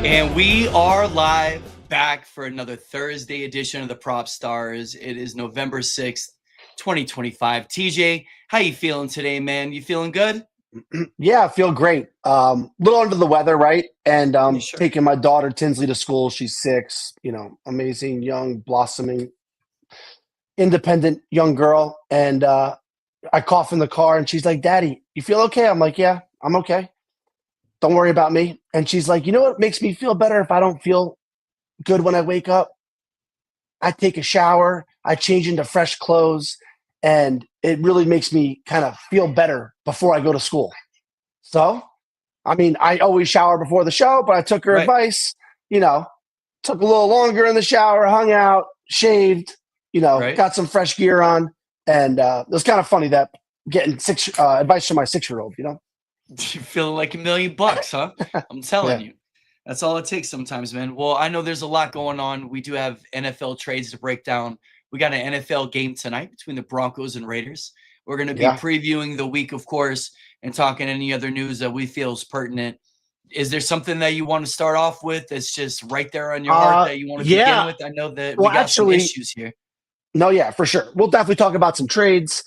And we are live back for another Thursday edition of the Prop Stars. It is November 6th, 2025. TJ, how you feeling today, man? You feeling good? Yeah, I feel great. Little under the weather, right? And Yeah, sure. taking my daughter Tinsley to school. She's 6. Amazing, young, blossoming, independent young girl. And I cough in the car, and she's like, "Daddy, you feel okay?" I'm like, "Yeah, I'm okay. Don't worry about me." And she's like, "You know what makes me feel better if I don't feel good when I wake up? I take a shower, I change into fresh clothes, and it really makes me kind of feel better before I go to school." So, I mean, I always shower before the show, but I took her Right. advice, you know, took a little longer in the shower, hung out, shaved, Right. got some fresh gear on. And it was kind of funny that getting advice from my 6-year-old. You feeling like $1,000,000, huh? I'm telling Yeah. you. That's all it takes sometimes, man. Well, I know there's a lot going on. We do have NFL trades to break down. We got an NFL game tonight between the Broncos and Raiders. We're going to be Yeah. previewing the week, of course, and talking any other news that we feel is pertinent. Is there something that you want to start off with that's just right there on your heart that you want to begin Yeah. with? I know that we Well, got some actually, issues here. no, yeah, for sure. We'll definitely talk about some trades.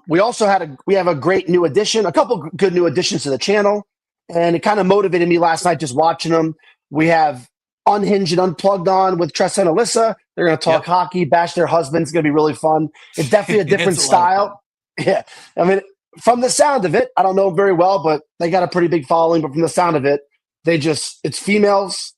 We also we have a great new addition, a couple good new additions to the channel, and it kind of motivated me last night just watching them. We have Unhinged and Unplugged on with Tressa and Alyssa. They're going to talk Yep. hockey, bash their husbands. It's going to be really fun. It's definitely a different It's a lot of fun. style. Yeah, I mean, from the sound of it, I don't know very well, but they got a pretty big following. But from the sound of it, it's females,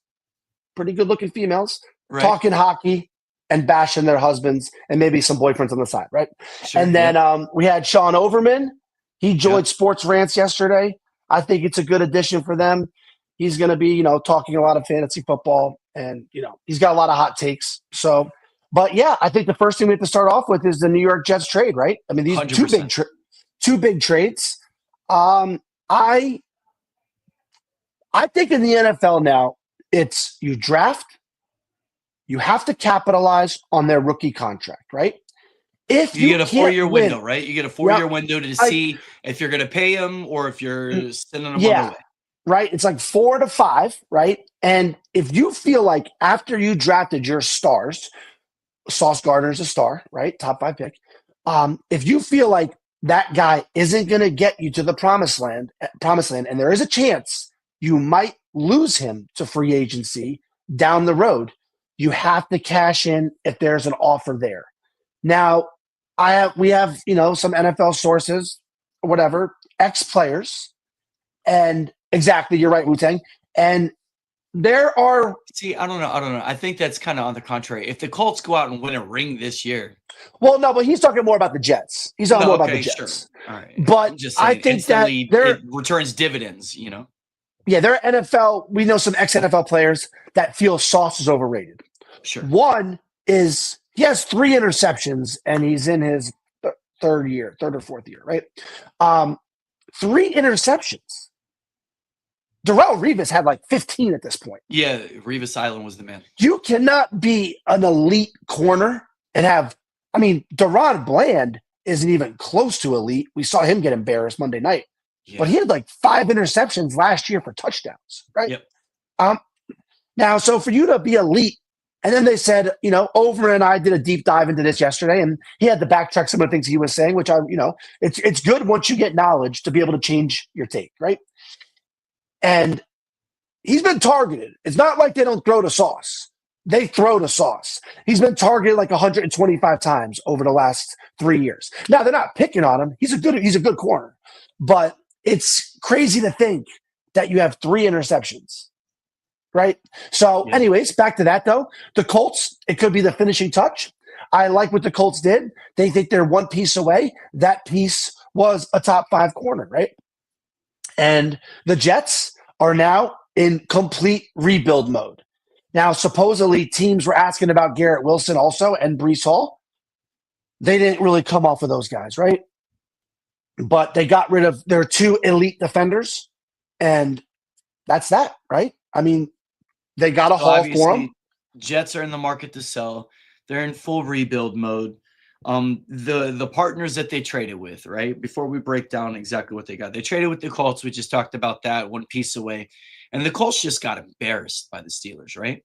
pretty good looking females, Right. talking hockey and bashing their husbands and maybe some boyfriends on the side, right? Sure. And then we had Sean Overman. He joined Yep. Sports Rants yesterday. I think it's a good addition for them. He's going to be, talking a lot of fantasy football, and he's got a lot of hot takes. So, but yeah, I think the first thing we have to start off with is the New York Jets trade, right? I mean, these 100%. two big trades. I think in the NFL now, it's you draft, you have to capitalize on their rookie contract, right? If You you get a can't 4-year win, window, right? You get a 4-year window to see if you're going to pay them or if you're sending them on their way. right? It's like 4 to 5, right? And if you feel like after you drafted your stars, Sauce Gardner's a star, right? Top 5 pick. If you feel like that guy isn't going to get you to the promised land, and there is a chance you might lose him to free agency down the road, you have to cash in if there's an offer there. Now, we have some NFL sources, whatever, ex players, and exactly, you're right, Wu-Tang. And there are See, I don't know. I think that's kind of on the contrary. If the Colts go out and win a ring this year, well, no, but he's talking more about the Jets. He's talking more about the sure. Jets. All right. But I'm just I saying think that instantly they're it returns dividends, yeah, they're NFL. We know some ex NFL players that feel Sauce is overrated. Sure. One is he has 3 interceptions and he's in his third or fourth year, right? 3 interceptions. Darrelle Revis had like 15 at this point. Yeah, Revis Island was the man. You cannot be an elite corner and have, I mean, Deron Bland isn't even close to elite. We saw him get embarrassed Monday night. Yeah. But he had like 5 interceptions last year for touchdowns, right? Yep. Now, so for you to be elite, and then they said, Over and I did a deep dive into this yesterday, and he had to backtrack some of the things he was saying, which it's good once you get knowledge to be able to change your take, right? And he's been targeted. It's not like they don't throw to Sauce. They throw to Sauce. He's been targeted like 125 times over the last 3 years. Now they're not picking on him. He's a good corner, but it's crazy to think that you have 3 interceptions, right? So, anyways, back to that though. The Colts, it could be the finishing touch. I like what the Colts did. They think they're one piece away. That piece was a top 5 corner, right? And the Jets are now in complete rebuild mode. Now, supposedly teams were asking about Garrett Wilson also and Breece Hall. They didn't really come off of those guys, right? But they got rid of their 2 elite defenders, and that's that, right? I mean, they got a haul for them. Jets are in the market to sell. They're in full rebuild mode. The partners that they traded with, right? Before we break down exactly what they got, they traded with the Colts. We just talked about that, one piece away. And the Colts just got embarrassed by the Steelers, right?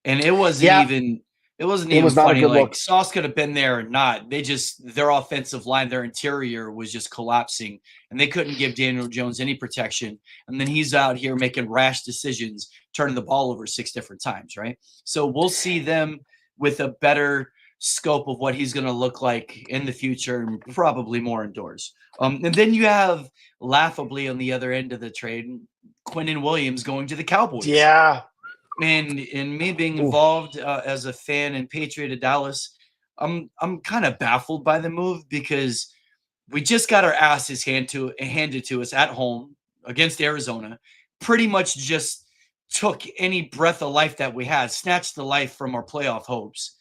And it wasn't Yeah. even was funny. not a good Like look. Sauce could have been there or not. Their offensive line, their interior was just collapsing, and they couldn't give Daniel Jones any protection. And then he's out here making rash decisions, turning the ball over 6 different times, right? So we'll see them with a better scope of what he's going to look like in the future, and probably more indoors. And then you have, laughably on the other end of the trade, Quinnen Williams going to the Cowboys. Yeah. And me being involved as a fan and patriot of Dallas, I'm kind of baffled by the move, because we just got our asses handed to us at home against Arizona. Pretty much just took any breath of life that we had, snatched the life from our playoff hopes.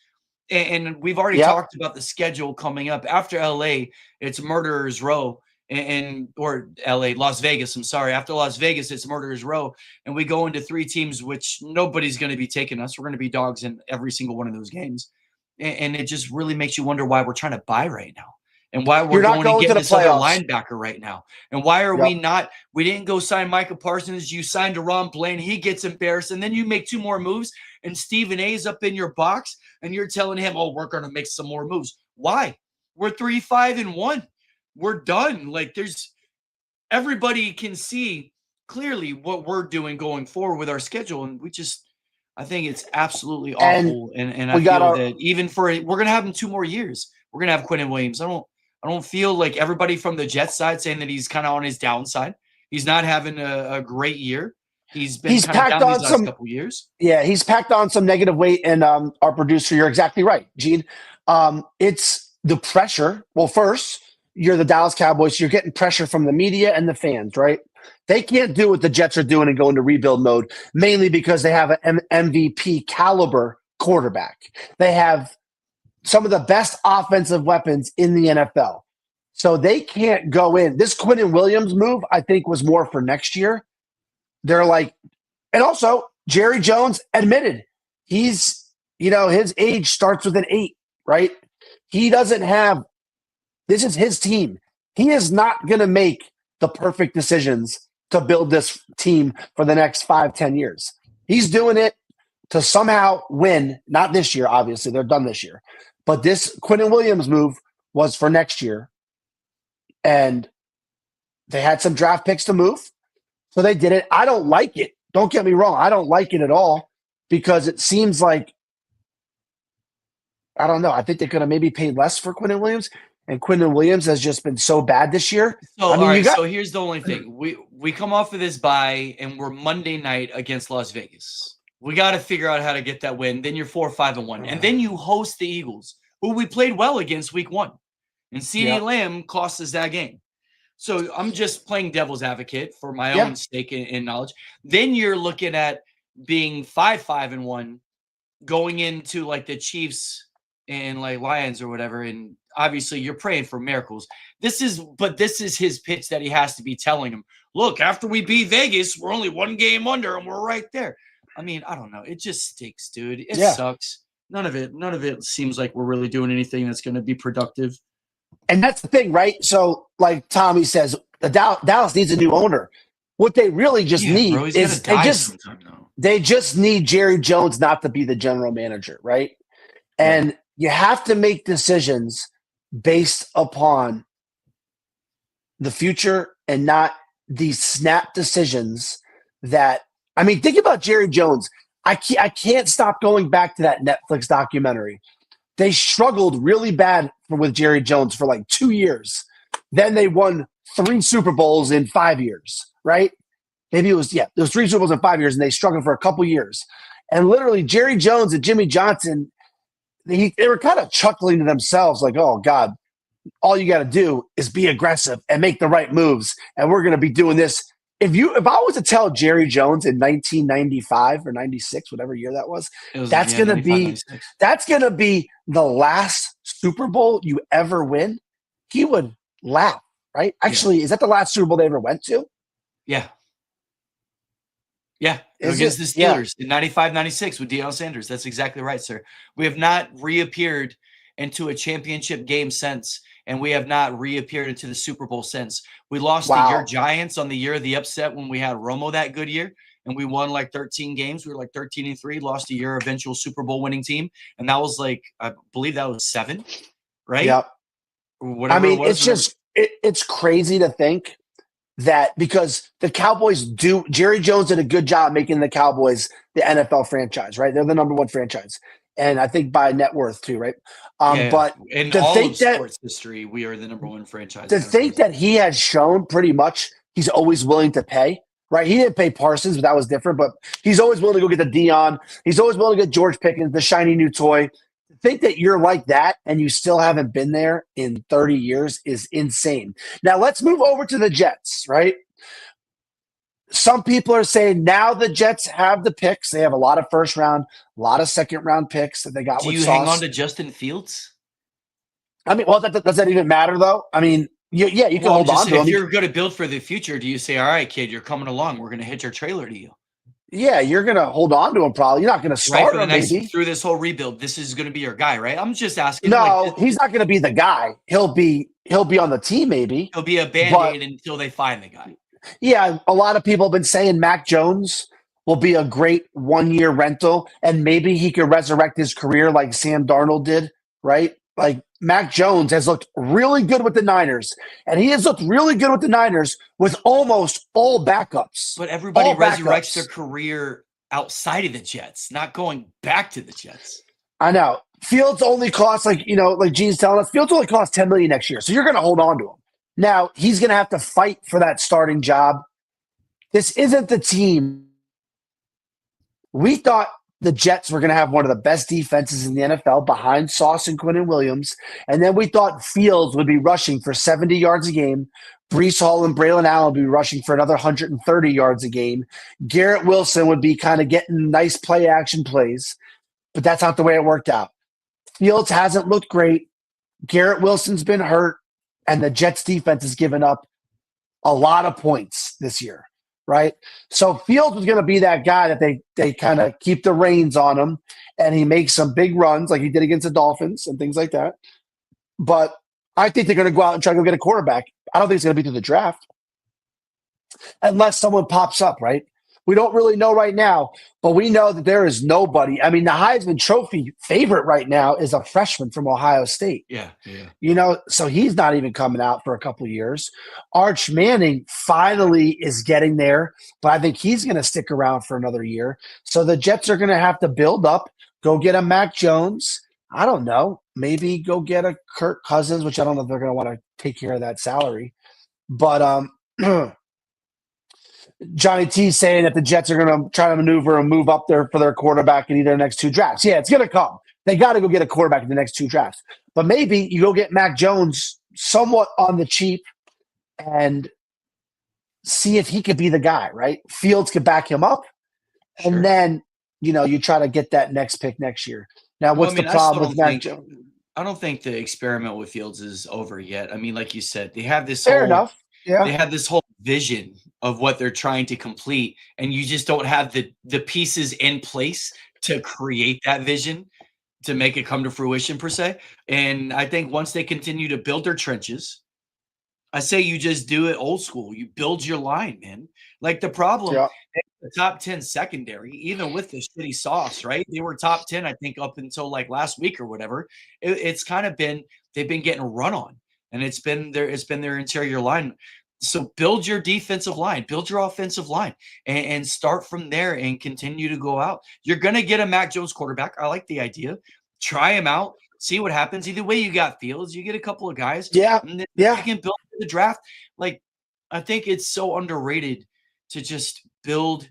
And we've already talked about the schedule coming up. After LA, it's Murderers Row. Or Las Vegas, I'm sorry. After Las Vegas, it's Murderers Row. And we go into 3 teams, which nobody's going to be taking us. We're going to be dogs in every single one of those games. And it just really makes you wonder why we're trying to buy right now. And why we're going to get this other linebacker right now. And why are we didn't go sign Micah Parsons. You signed DaRon Bland. He gets embarrassed. And then you make 2 more moves, and Stephen A is up in your box, and you're telling him, oh, we're going to make some more moves. Why? We're 3-5-1. We're done. Like, everybody can see clearly what we're doing going forward with our schedule. And I think it's absolutely awful. And I feel that even we're going to have him 2 more years. We're going to have Quinnen Williams. I don't feel like everybody from the Jets side saying that he's kind of on his downside. He's not having a great year. He's been kind of down these last couple years. Yeah, he's packed on some negative weight. And our producer, you're exactly right, Gene. It's the pressure. Well, first, you're the Dallas Cowboys. So you're getting pressure from the media and the fans, right? They can't do what the Jets are doing and go into rebuild mode, mainly because they have an MVP caliber quarterback. They have some of the best offensive weapons in the NFL. So they can't go in. This Quinnen Williams move, I think, was more for next year. They're like, and also Jerry Jones admitted his age starts with an 8, right? He doesn't have, this is his team. He is not going to make the perfect decisions to build this team for the next 5-10 years. He's doing it to somehow win, not this year, obviously. They're done this year. But this Quinnen Williams move was for next year. And they had some draft picks to move. So they did it. I don't like it. Don't get me wrong. I don't like it at all, because it seems like, I don't know. I think they could have maybe paid less for Quinnen Williams. And Quinnen Williams has just been so bad this year. So, so here's the only thing. We come off of this bye, and we're Monday night against Las Vegas. We got to figure out how to get that win. Then you're 4-5-1. And then you host the Eagles, who we played well against week 1. And CeeDee Lamb cost us that game. So I'm just playing devil's advocate for my own stake in knowledge. Then you're looking at being 5-5-1, going into like the Chiefs and like Lions or whatever. And obviously you're praying for miracles. This is his pitch that he has to be telling him. Look, after we beat Vegas, we're only 1 game under and we're right there. I mean, I don't know. It just stinks, dude. It sucks. None of it seems like we're really doing anything that's going to be productive. And that's the thing, right? So, like Tommy says, the Dallas needs a new owner. What they really just need is they just need Jerry Jones not to be the general manager, right? And you have to make decisions based upon the future and not these snap decisions that, I mean, think about Jerry Jones. I can't stop going back to that Netflix documentary. They struggled really bad with Jerry Jones for like 2 years. Then they won 3 Super Bowls in 5 years, right? Maybe it was 3 Super Bowls in 5 years, and they struggled for a couple years. And literally, Jerry Jones and Jimmy Johnson, they were kind of chuckling to themselves like, oh, God, all you got to do is be aggressive and make the right moves, and we're going to be doing this. If I was to tell Jerry Jones in 1995 or 96, whatever year that was, that's going to be the last Super Bowl you ever win, he would laugh, right? Actually, is that the last Super Bowl they ever went to? Yeah. Yeah, against the Steelers in 95, 96 with Deion Sanders. That's exactly right, sir. We have not reappeared into a championship game since, and we have not reappeared into the Super Bowl since. We lost to your Giants on the year of the upset when we had Romo that good year, and we won like 13 games. We were like 13-3, lost to your eventual Super Bowl winning team, and that was like I believe that was 7, right? Yep. Whatever I mean, it was, it's just it's crazy to think that because the Cowboys Jerry Jones did a good job making the Cowboys the NFL franchise, right? They're the number 1 franchise, and I think by net worth too, right? But in to all think of that sports history, we are the number 1 franchise. to think that he has shown pretty much he's always willing to pay, right? He didn't pay Parsons, but that was different. But he's always willing to go get the Dion. He's always willing to get George Pickens, the shiny new toy. To think that you're like that and you still haven't been there in 30 years is insane. Now let's move over to the Jets, right? Some people are saying now the Jets have the picks. They have a lot of first round, a lot of second round picks that they got Do with you Sauce. hang on to Justin Fields? I mean, well, does that even matter though? I mean, you can hold on to him. If you're going to build for the future, do you say, all right, kid, you're coming along. We're going to hitch our trailer to you. Yeah, you're going to hold on to him probably. You're not going to start him maybe. Through this whole rebuild, this is going to be your guy, right? I'm just asking. No, he's not going to be the guy. He'll be on the team maybe. He'll be a Band-Aid until they find the guy. Yeah, a lot of people have been saying Mac Jones will be a great 1-year rental, and maybe he could resurrect his career like Sam Darnold did, right? Like Mac Jones has looked really good with the Niners, and he has looked really good with the Niners with almost all backups. But everybody resurrects their career outside of the Jets, not going back to the Jets. I know. Fields only costs like Gene's telling us, Fields only costs $10 million next year. So you're going to hold on to him. Now he's going to have to fight for that starting job. This isn't the team. We thought the Jets were going to have one of the best defenses in the NFL behind Sauce and Quinnen Williams. And then we thought Fields would be rushing for 70 yards a game. Breece Hall and Braylon Allen would be rushing for another 130 yards a game. Garrett Wilson would be kind of getting nice play action plays. But that's not the way it worked out. Fields hasn't looked great. Garrett Wilson's been hurt. And the Jets defense has given up a lot of points this year, right? So Fields was going to be that guy that they kind of keep the reins on him, and he makes some big runs like he did against the Dolphins and things like that. But I think they're going to go out and try to go get a quarterback. I don't think it's going to be through the draft unless someone pops up, right? We don't really know right now, but we know that there is nobody. I mean, the Heisman Trophy favorite right now is a freshman from Ohio State. Yeah. So he's not even coming out for a couple of years. Arch Manning finally is getting there, but I think he's going to stick around for another year. So the Jets are going to have to build up, go get a Mac Jones. I don't know. Maybe go get a Kirk Cousins, which I don't know if they're going to want to take care of that salary. But Johnny T saying that the Jets are going to try to maneuver and move up there for their quarterback in either the next 2 drafts. Yeah, it's going to come. They got to go get a quarterback in the next 2 drafts. But maybe you go get Mac Jones somewhat on the cheap and see if he could be the guy, right? Fields could back him up. Sure. And then, you try to get that next pick next year. Now, what's the problem with Mac Jones? I don't think the experiment with Fields is over yet. I mean, like you said, they have this Fair enough. Yeah. They have this whole vision of what they're trying to complete, and you just don't have the pieces in place to create that vision, to make it come to fruition per se. And I think once they continue to build their trenches, I say you just do it old school. You build your line, man. Like the problem, the top 10 secondary, even with the shitty Sauce, right? They were top 10, I think, up until like last week or whatever. It's kind of been, they've been getting run on, and it's been their interior line. So build your defensive line, build your offensive line, and start from there and continue to go out. You're going to get a Mac Jones quarterback. I like the idea. Try him out. See what happens. Either way, you got Fields. You get a couple of guys. Yeah. And then you can build the draft. Like, I think it's so underrated to just build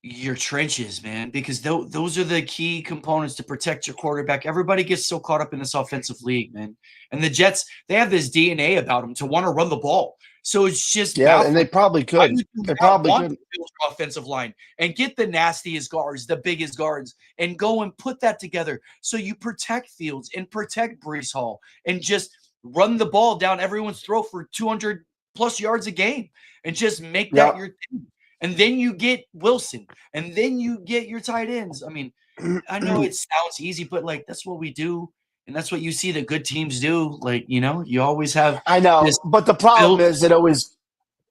your trenches, man, because those are the key components to protect your quarterback. Everybody gets so caught up in this offensive league, man. And the Jets, they have this DNA about them to want to run the ball. So it's just and they probably could. They probably could build your offensive line and get the nastiest guards, the biggest guards, and go and put that together. So you protect Fields and protect Breece Hall and just run the ball down everyone's throat for 200 plus yards a game and just make that your thing. And then you get Wilson, and then you get your tight ends. I mean, I know it sounds easy, but like that's what we do. And that's what you see the good teams do. Like, you always have. I know, but the problem is it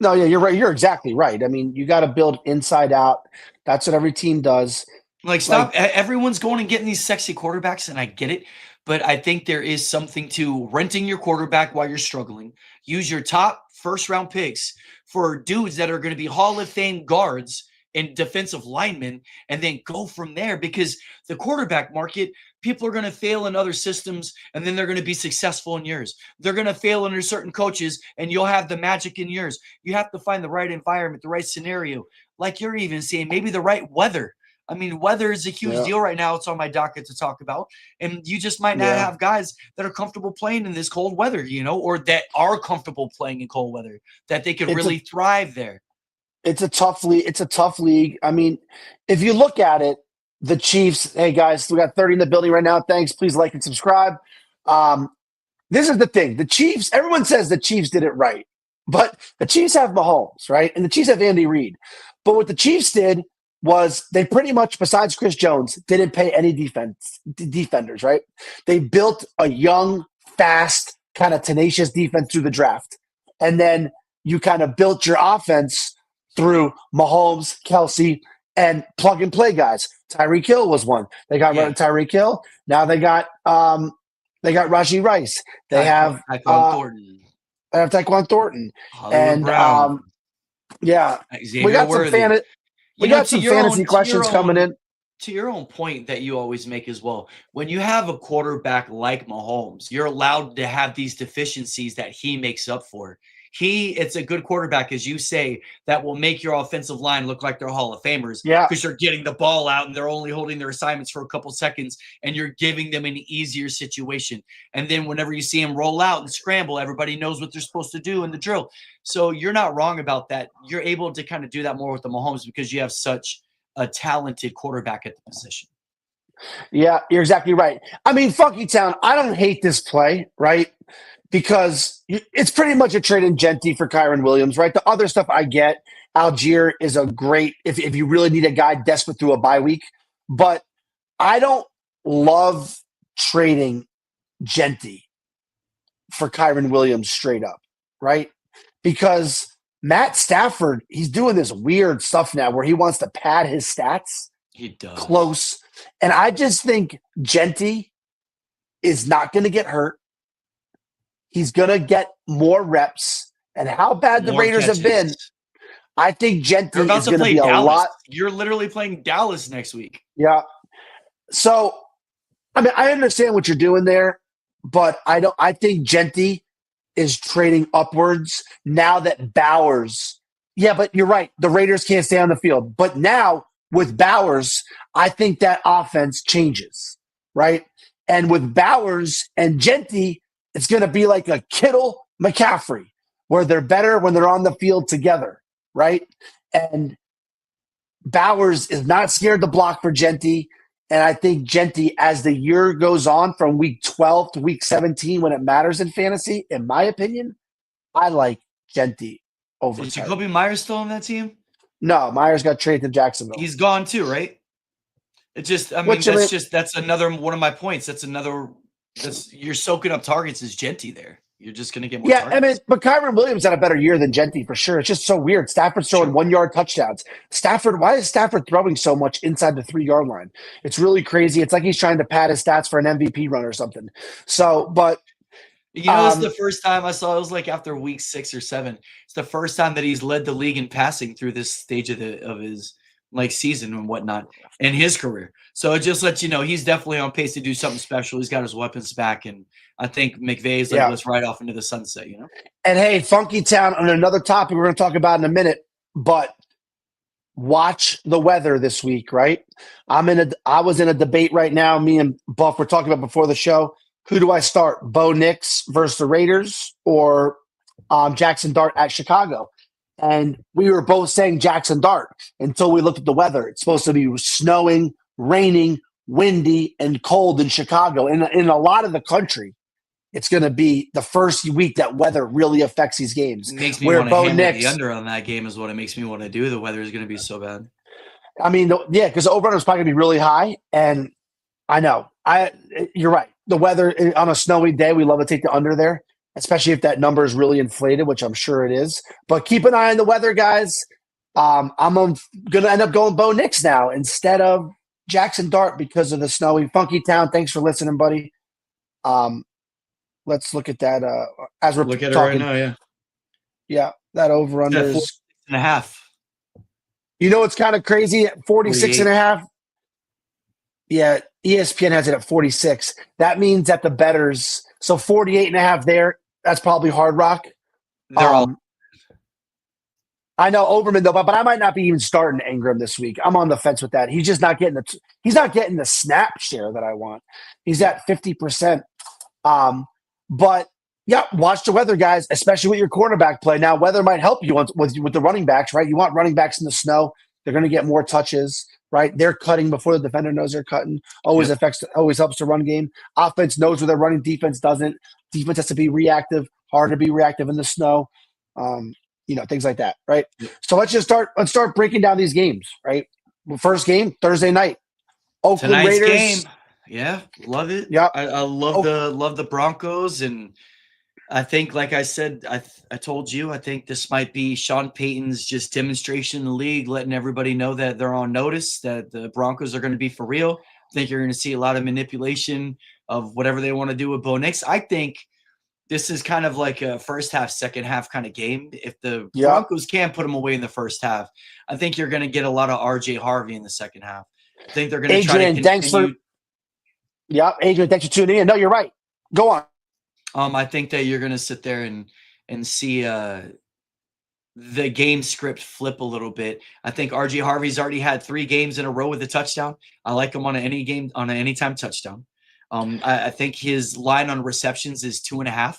No, yeah, you're right. You're exactly right. I mean, you got to build inside out. That's what every team does. Like, stop. Everyone's going and getting these sexy quarterbacks, and I get it. But I think there is something to renting your quarterback while you're struggling. Use your top first round picks for dudes that are going to be Hall of Fame guards and defensive linemen, and then go from there because the quarterback market, people are going to fail in other systems and then they're going to be successful in yours. They're going to fail under certain coaches and you'll have the magic in yours. You have to find the right environment, the right scenario. Like you're even saying, maybe the right weather. I mean, weather is a huge deal right now. It's on my docket to talk about. And you just might not have guys that are comfortable playing in this cold weather, or that are comfortable playing in cold weather, that they could really thrive there. It's a tough league. It's a tough league. I mean, if you look at it, the Chiefs, hey guys, we got 30 in the building right now. Thanks. Please like and subscribe. This is the thing. The Chiefs, everyone says the Chiefs did it right, but the Chiefs have Mahomes, right? And the Chiefs have Andy Reid. But what the Chiefs did was they pretty much, besides Chris Jones, didn't pay any defenders, right? They built a young, fast, kind of tenacious defense through the draft. And then you kind of built your offense through Mahomes, Kelsey, and plug and play guys. Tyreek Hill was one. They got rid of Tyreek Hill. Now they got Rashee Rice. They have Tyquan Thornton. They have Tyquan Thornton. Hollywood and Brown. we got some fantasy questions coming in. To your own point that you always make as well, when you have a quarterback like Mahomes, you're allowed to have these deficiencies that he makes up for. It's a good quarterback, as you say, that will make your offensive line look like they're Hall of Famers. Yeah. Because you're getting the ball out and they're only holding their assignments for a couple seconds and you're giving them an easier situation. And then whenever you see them roll out and scramble, everybody knows what they're supposed to do in the drill. So you're not wrong about that. You're able to kind of do that more with the Mahomes because you have such a talented quarterback at the position. Yeah, you're exactly right. I mean, Funky Town, I don't hate this play, right? Because it's pretty much a trade in Genty for Kyren Williams, right? The other stuff I get, Algier is a great, if you really need a guy desperate through a bye week. But I don't love trading Genty for Kyren Williams straight up, right? Because Matt Stafford, he's doing this weird stuff now where he wants to pad his stats. He does. Close. And I just think Genty is not going to get hurt. He's going to get more reps. And how bad the Raiders have been, I think Genty is going to be a lot. You're literally playing Dallas next week. Yeah. So, I mean, I understand what you're doing there, but I think Genty is trading upwards now that Bowers. Yeah, but you're right. The Raiders can't stay on the field. But now with Bowers, I think that offense changes, right? And with Bowers and Genty, it's going to be like a Kittle McCaffrey, where they're better when they're on the field together, right? And Bowers is not scared to block for Genty. And I think Genty, as the year goes on from week 12 to week 17, when it matters in fantasy, in my opinion, I like Genty over. Is Jacoby Myers still on that team? No, Myers got traded to Jacksonville. He's gone too, right? It just, I mean, that's another one of my points. You're soaking up targets as Genty there. You're just going to get more targets. I mean, but Kyren Williams had a better year than Genty for sure. It's just so weird. Stafford's throwing 1-yard touchdowns. Why is Stafford throwing so much inside the 3-yard line? It's really crazy. It's like he's trying to pad his stats for an MVP run or something. So, but this is the first time I saw it was like after week 6 or 7. It's the first time that he's led the league in passing through this stage of his season and whatnot in his career. So it just lets you know he's definitely on pace to do something special. He's got his weapons back, and I think McVay's let's ride off into the sunset, And hey, Funky Town, on another topic we're going to talk about in a minute, but watch the weather this week, right? I was in a debate right now. Me and Buff were talking about before the show. Who do I start? Bo Nix versus the Raiders or Jackson Dart at Chicago? And we were both saying Jackson Dart until we looked at the weather. It's supposed to be snowing, raining, windy, and cold in Chicago. And in a lot of the country, it's going to be the first week that weather really affects these games. It makes me want to hammer the under on that game is what it makes me want to do. The weather is going to be so bad. I mean, yeah, because the over-under is probably going to be really high. And I know. You're right. The weather on a snowy day, we love to take the under there. especially if that number is really inflated, which I'm sure it is. But keep an eye on the weather, guys. I'm going to end up going Bo Nix now instead of Jackson Dart because of the snowy, funky town. Thanks for listening, buddy. Let's look at that as we're Look at talking. it right now, yeah. Yeah, that over under It's at is. 46.5. You know what's kind of crazy? 46 and a half. Yeah, ESPN has it at 46. That means that the bettors, so 48 and a half there, that's probably Hard Rock. They're all I know Overman though, but I might not be even starting Ingram this week. I'm on the fence with that. He's just not getting he's not getting the snap share that I want. He's at 50%. But yeah, watch the weather, guys, especially with your quarterback play. Now, weather might help you with the running backs, right? You want running backs in the snow. They're going to get more touches, right? They're cutting before the defender knows they're cutting. Always helps the run game. Offense knows where they're running. Defense doesn't. Defense has to be reactive. Hard to be reactive in the snow. Things like that, right? So let's start breaking down these games, right? First game, Thursday night. Oakland tonight's Raiders. game. Yeah, love it. Yeah, I love the Broncos, and I think, like I said, I told you, I think this might be Sean Payton's just demonstration in the league, letting everybody know that they're on notice, that the Broncos are going to be for real. I think you're going to see a lot of manipulation of whatever they want to do with Bo Nix. I think this is kind of like a first half, second half kind of game. If the Broncos can't put them away in the first half, I think you're going to get a lot of RJ Harvey in the second half. I think they're going to try to continue. Adrian, thanks for tuning in. No, you're right. Go on. I think that you're going to sit there and see the game script flip a little bit. I think RJ Harvey's already had 3 games in a row with a touchdown. I like him on an anytime touchdown. I think his line on receptions is 2.5,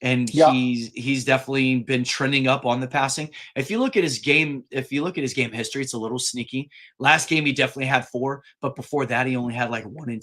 and he's definitely been trending up on the passing. If you look at his game history, it's a little sneaky. Last game he definitely had 4, but before that he only had like 1 and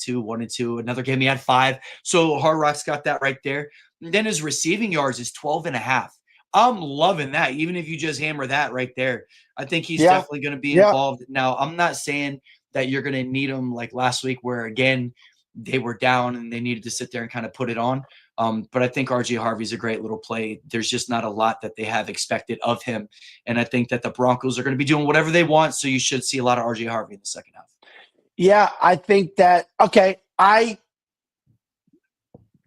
2. Another game he had 5. So Hard Rock's got that right there. And then his receiving yards is 12.5. I'm loving that. Even if you just hammer that right there, I think he's definitely going to be involved. Now, I'm not saying that you're going to need him like last week, where again they were down and they needed to sit there and kind of put it on. But I think RJ Harvey's a great little play. There's just not a lot that they have expected of him. And I think that the Broncos are going to be doing whatever they want. So you should see a lot of RJ Harvey in the second half. Yeah, I think that, I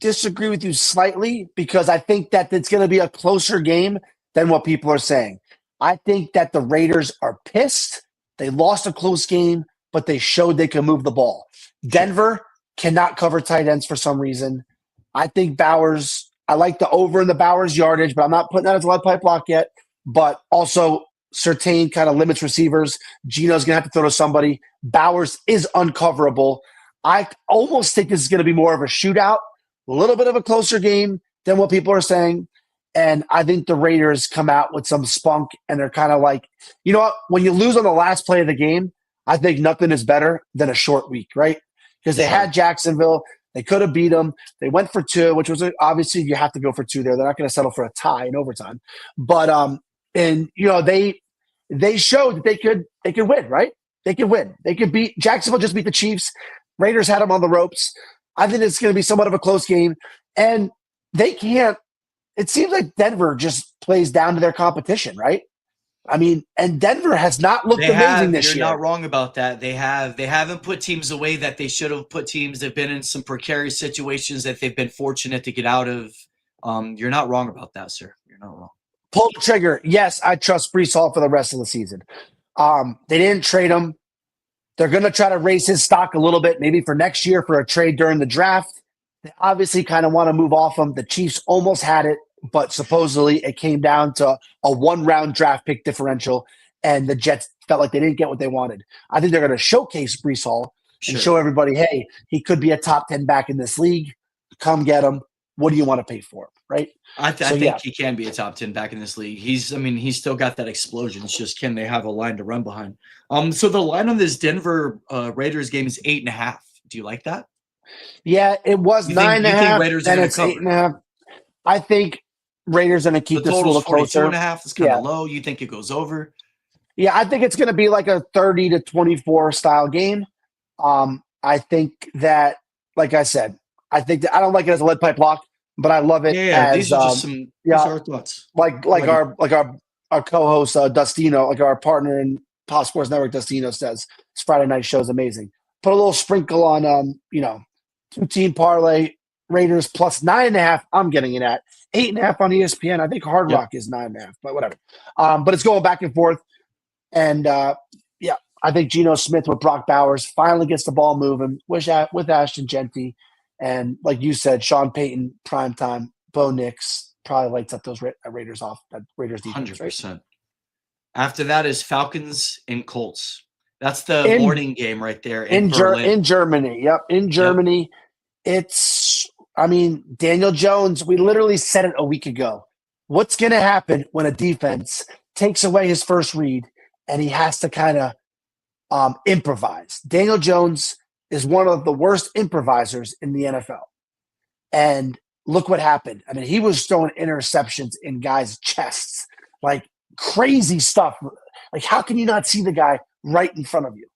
disagree with you slightly because I think that it's going to be a closer game than what people are saying. I think that the Raiders are pissed. They lost a close game, but they showed they can move the ball. Denver cannot cover tight ends for some reason. I think Bowers, I like the over in the Bowers yardage, but I'm not putting that as a lead pipe block yet. But also, Surtain kind of limits receivers. Gino's going to have to throw to somebody. Bowers is uncoverable. I almost think this is going to be more of a shootout, a little bit of a closer game than what people are saying. And I think the Raiders come out with some spunk, and they're kind of like, you know what? When you lose on the last play of the game, I think nothing is better than a short week, right? Because they had Jacksonville. They could have beat them. They went for 2, which was obviously you have to go for 2 there. They're not going to settle for a tie in overtime. But they showed that they could win, right? They could win. They could beat Jacksonville. Just beat the Chiefs. Raiders had them on the ropes. I think it's going to be somewhat of a close game, and they can't. It seems like Denver just plays down to their competition, right? I mean, and Denver has not looked amazing this year. You're not wrong about that. They haven't put teams away that they should have put teams. They've been in some precarious situations that they've been fortunate to get out of. You're not wrong about that, sir. You're not wrong. Pull the trigger. Yes, I trust Breece Hall for the rest of the season. They didn't trade him. They're going to try to raise his stock a little bit, maybe for next year for a trade during the draft. They obviously kind of want to move off him. The Chiefs almost had it, but supposedly it came down to a 1-round draft pick differential, and the Jets felt like they didn't get what they wanted. I think they're going to showcase Breece Hall and show everybody, hey, he could be a top 10 back in this league. Come get him. What do you want to pay for him, right? I think he can be a top 10 back in this league. He's still got that explosion. It's just, can they have a line to run behind? So the line on this Denver Raiders game is 8.5. Do you like that? Yeah, it was 9.5. Raiders then it's 8.5. I think Raiders are going to keep this a little closer. 42.5 is kind of low. You think it goes over? Yeah, I think it's going to be like a 30-24 style game. I think that, like I said, I don't like it as a lead pipe block. but I love it Yeah, as these are just some these yeah, are our thoughts. like Go ahead. our co-host Dustino, like our partner in Pop Sports Network, Dustino says this Friday night show is amazing. Put a little sprinkle on 2-team parlay, Raiders plus 9.5. I'm getting it at 8.5 on ESPN. I think Hard Yep. Rock is 9.5, but whatever. But it's going back and forth. And yeah, I think Geno Smith with Brock Bowers finally gets the ball moving with Ashton Genty. And like you said, Sean Payton, primetime, Bo Nix probably lights up those Raiders off, that Raiders defense, right? 100%. After that is Falcons and Colts. That's the In morning game right there in Berlin. in Germany. Yep, in Germany. It's, I mean, Daniel Jones, we literally said it a week ago. What's going to happen when a defense takes away his first read and he has to kind of improvise? Daniel Jones is one of the worst improvisers in the NFL. And look what happened. I mean, he was throwing interceptions in guys' chests, like crazy stuff. Like, how can you not see the guy right in front of you?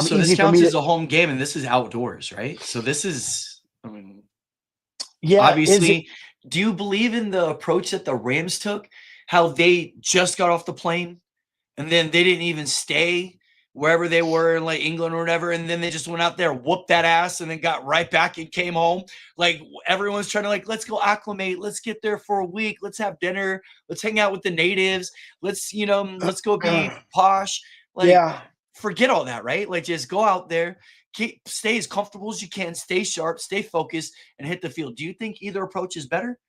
So this counts as a home game, and this is outdoors, right? So this is, I mean, yeah, obviously. Do you believe in the approach that the Rams took? How they just got off the plane, and then they didn't even stay wherever they were in like England or whatever, and then they just went out there, whooped that ass, and then got right back and came home. Like everyone's trying to let's go acclimate, let's get there for a week, let's have dinner, let's hang out with the natives, let's let's go be posh. Like, yeah, forget all that, right? Like, just go out there, stay as comfortable as you can, stay sharp, stay focused, and hit the field. Do you think either approach is better?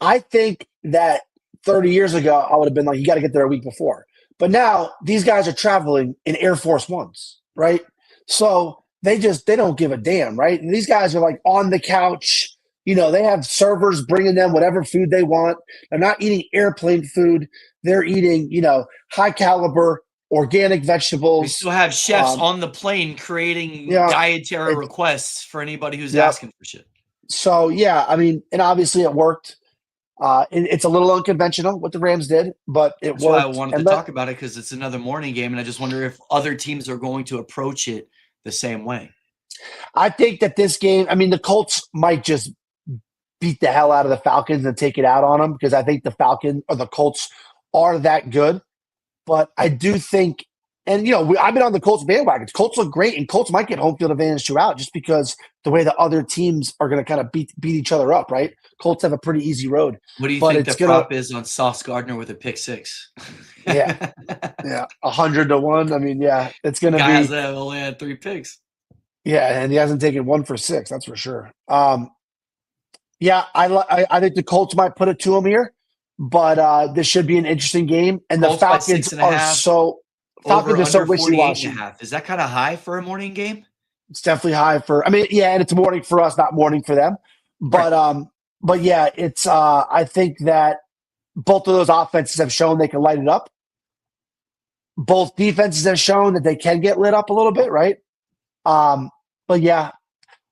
I think that 30 years ago, I would have been like, you got to get there a week before. But now these guys are traveling in Air Force Ones, right? So they don't give a damn, right? And these guys are like on the couch. They have servers bringing them whatever food they want. They're not eating airplane food. They're eating, high caliber organic vegetables. We still have chefs on the plane creating dietary requests for anybody who's asking for shit. So, yeah, I mean, and obviously it worked. It's a little unconventional what the Rams did, but That's why I wanted to talk about it, because it's another morning game, and I just wonder if other teams are going to approach it the same way. I think that this game, I mean, the Colts might just beat the hell out of the Falcons and take it out on them, because I think the Colts are that good. But I do think, and I've been on the Colts bandwagon. Colts look great, and Colts might get home field advantage throughout, just because the way the other teams are going to kind of beat each other up, right? Colts have a pretty easy road. What do you think the prop is on Sauce Gardner with a pick six? Yeah, 100-1. I mean, yeah, it's going to be. Guys that only had 3 picks. Yeah, and he hasn't taken 1 for 6. That's for sure. Yeah, I think the Colts might put it to him here, but this should be an interesting game. And Colts the Falcons are so wishy-washy. Is that kind of high for a morning game? It's definitely high for. I mean, yeah, and it's morning for us, not morning for them. But but yeah, it's. I think that both of those offenses have shown they can light it up. Both defenses have shown that they can get lit up a little bit, right? But yeah,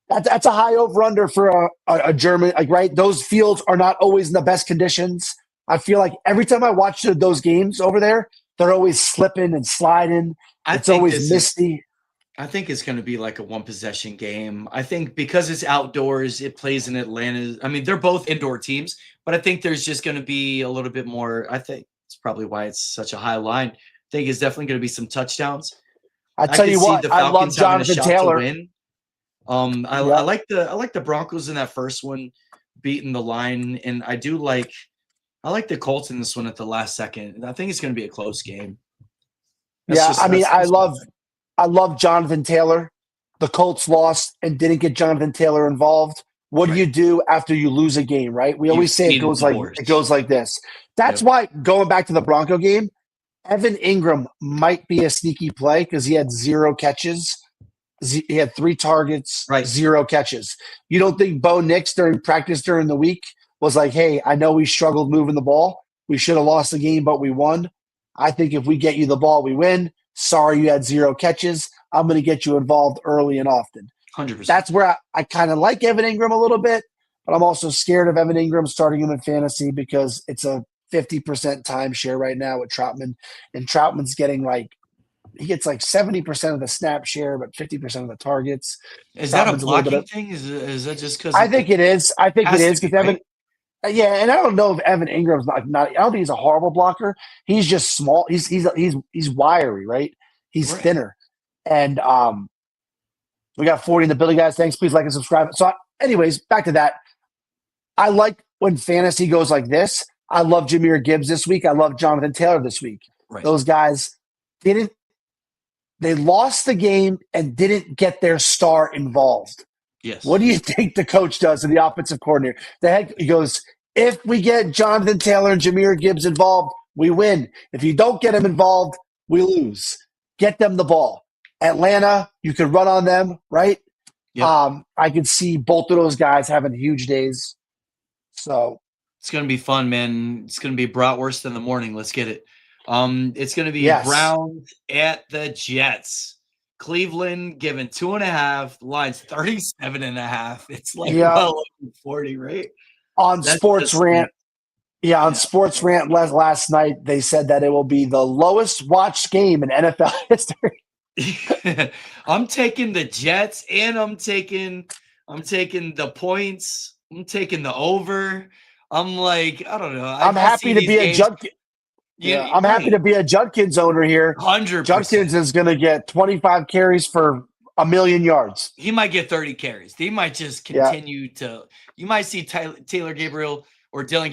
that's a high over/under for a German. Like, right, those fields are not always in the best conditions. I feel like every time I watch those games over there, they're always slipping and sliding. It's always misty. I think it's going to be like a 1-possession game. I think because it's outdoors, it plays in Atlanta. I mean, they're both indoor teams, but I think there's just going to be a little bit more. I think it's probably why it's such a high line. I think it's definitely going to be some touchdowns. I tell you what, I love Jonathan Taylor. I like the Broncos in that first one, beating the line, and I like the Colts in this one at the last second. I think it's going to be a close game. I love Jonathan Taylor. The Colts lost and didn't get Jonathan Taylor involved. What do you do after you lose a game, right? We always say it goes like this. That's why, going back to the Bronco game, Evan Ingram might be a sneaky play because he had 0 catches. He had 3 targets, 0 catches. You don't think Bo Nix during practice during the week was like, hey, I know we struggled moving the ball. We should have lost the game, but we won. I think if we get you the ball, we win. Sorry you had 0 catches. I'm going to get you involved early and often. 100%. That's where I kind of like Evan Ingram a little bit, but I'm also scared of Evan Ingram starting him in fantasy because it's a 50% timeshare right now with Troutman. And Troutman's getting he gets 70% of the snap share, but 50% of the targets. Is that a blocking thing? Is that just because? I think it is. I think it is because Yeah, and I don't know if Evan Ingram's not. I don't think he's a horrible blocker. He's just small. He's wiry, right? He's Right. thinner, and we got 40 in the building, guys. Thanks. Please like and subscribe. So, anyways, back to that. I like when fantasy goes like this. I love Jahmyr Gibbs this week. I love Jonathan Taylor this week. Right. Those guys didn't. They lost the game and didn't get their star involved. Yes. What do you think the coach does and the offensive coordinator? He goes, if we get Jonathan Taylor and Jahmyr Gibbs involved, we win. If you don't get them involved, we lose. Get them the ball. Atlanta, you could run on them, right? Yep. I could see both of those guys having huge days. So it's gonna be fun, man. It's gonna be bratwurst in the morning. Let's get it. It's gonna be Yes. Browns at the Jets. Cleveland given 2.5, lines 37.5. It's like well over 40, right? On That's Sports just Rant. Yeah, on Yeah. Sports Rant last night, they said that it will be the lowest watched game in NFL history. I'm taking the Jets and I'm taking the points. I'm taking the over. I'm like, I don't know. I'm happy to be a Judkins. Yeah, I'm happy to be a Judkins owner here. 100%. Judkins is going to get 25 carries for 1,000,000 yards. He might get 30 carries. He might just continue to. You might see Taylor Gabriel or Dylan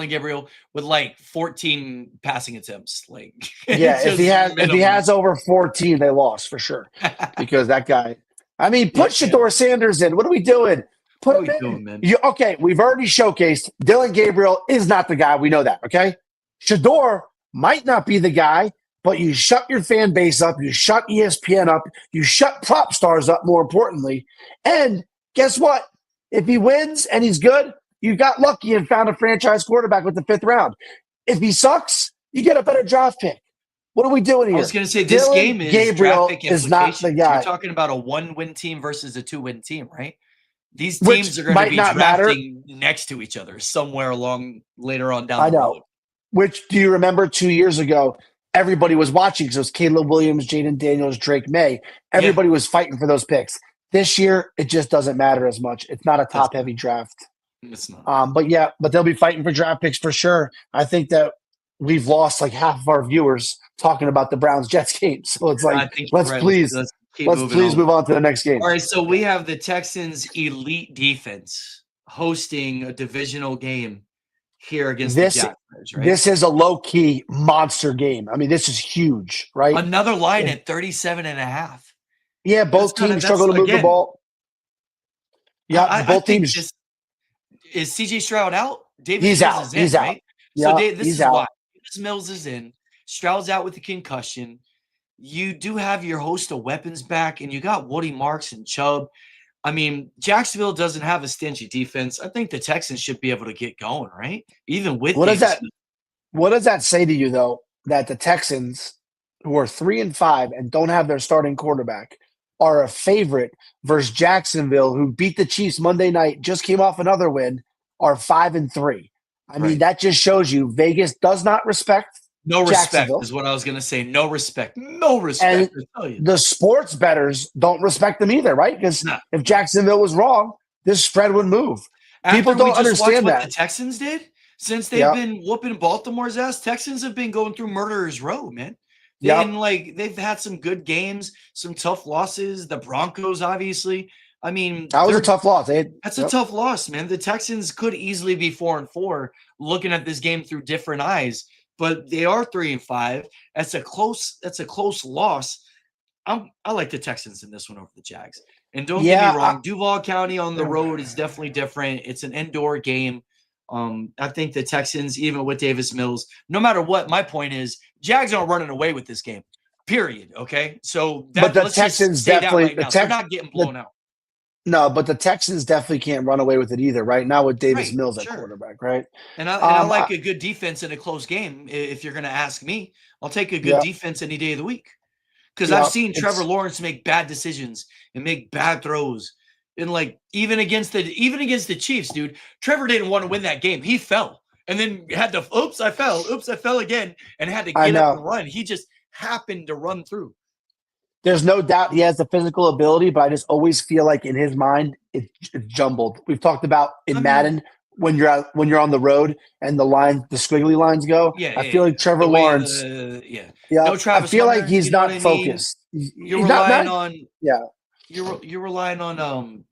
Gabriel with like 14 passing attempts. Like, yeah, if he has over 14, they lost for sure because that guy. I mean, put Shedeur Sanders in. What are we doing? Put him in. Doing, man? Okay, we've already showcased Dylan Gabriel is not the guy. We know that. Okay, Shedeur might not be the guy, but you shut your fan base up, you shut ESPN up, you shut prop stars up. More importantly, and guess what? If he wins and he's good, you got lucky and found a franchise quarterback with the 5th round. If he sucks, you get a better draft pick. What are we doing here? I was going to say this game is Gabriel draft pick is not the guy. You're talking about a 1-win team versus a 2-win team, right? These teams are going to be drafting next to each other somewhere along later on down the road. Which, do you remember 2 years ago, everybody was watching because it was Caleb Williams, Jaden Daniels, Drake May. Everybody was fighting for those picks. This year, it just doesn't matter as much. It's not a top-heavy draft. It's not. But they'll be fighting for draft picks for sure. I think that we've lost like half of our viewers talking about the Browns-Jets game. So it's like, let's please move on to the next game. All right, so we have the Texans' elite defense hosting a divisional game here against the Jaguars, right? This is a low-key monster game. I mean, this is huge, right? Another line at 37.5. Yeah, both teams struggle to move the ball. Yeah, both teams. Is CJ Stroud out? He's out. He's out. Right? So this is why. Davis Mills is in. Stroud's out with the concussion. You do have your host of weapons back, and you got Woody Marks and Chubb. I mean, Jacksonville doesn't have a stingy defense. I think the Texans should be able to get going, right? Even with what does that say to you, though, that the Texans, who are 3-5 and don't have their starting quarterback, are a favorite versus Jacksonville, who beat the Chiefs Monday night, just came off another win, are 5-3. I mean, that just shows you Vegas does not respect. No respect is what I was going to say. No respect. No respect. And the sports bettors don't respect them either, right? Because if Jacksonville was wrong, this spread would move. People don't understand that. What the Texans did since they've been whooping Baltimore's ass. Texans have been going through murderer's row, man. They've had some good games, some tough losses. The Broncos, obviously. I mean, that was a tough loss. That's a tough loss, man. The Texans could easily be 4-4 looking at this game through different eyes, but they are 3-5. That's a close loss. I like the Texans in this one over the Jags. And don't get me wrong, Duval County on the road is definitely different. It's an indoor game. I think the Texans, even with Davis Mills, no matter what, my point is, Jags aren't running away with this game. Period. Okay, so but the Texans definitely they're not getting blown out. No, but the Texans definitely can't run away with it either, right? Now with Davis Mills at quarterback, right? And I like a good defense in a close game. If you're going to ask me, I'll take a good defense any day of the week because I've seen Trevor Lawrence make bad decisions and make bad throws. And like even against the Chiefs, dude, Trevor didn't want to win that game. He fell and then had to I fell again and had to get up and run. He just happened to run through. There's no doubt he has the physical ability, but I just always feel like in his mind it's jumbled. We've talked about Madden when you're on the road and the squiggly lines go. Yeah, I yeah, feel yeah. like Trevor The way Lawrence. the yeah. Yeah, No I Travis feel like Hunter, he's you know what not I mean? focused. You're He's relying not. on Yeah, you're relying on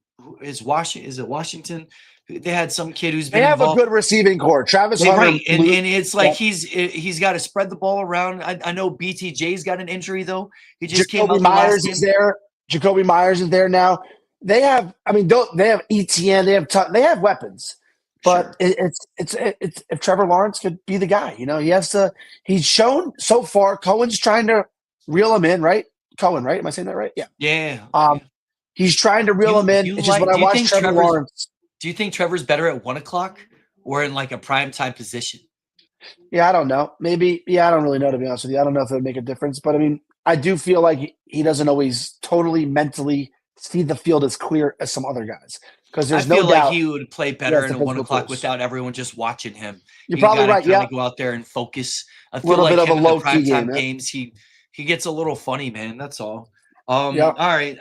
is it Washington? They had some kid who's they been have a involved. good receiving core. Travis They Hunter, right, and it's like Yep. he's got to spread the ball around. I know BTJ's got an injury though. He just came Jacoby out the last Myers game. is there. Jacoby Myers is there now. They have, I mean, they have ETN. They have weapons, but Sure. it's if Trevor Lawrence could be the guy, he has to. He's shown so far. Cohen's trying to reel him in, right? Cohen, right? Am I saying that right? Yeah. Yeah. Um, he's trying to reel him in. It's just when I watch Trevor Lawrence. Do you think Trevor's better at 1:00 or in like a prime time position? Yeah, I don't know. Maybe. Yeah, I don't really know, to be honest with you. I don't know if it would make a difference, but I mean, I do feel like he doesn't always totally mentally see the field as clear as some other guys, because I there's no feel like doubt he would play better in the a physical 1:00 tools. without everyone just watching him. You're He probably gotta right. kinda Yeah, go out there and focus. I a feel little like bit of a him in the low key primetime game. Yeah. games, he gets a little funny, man. That's all. Yeah. All right.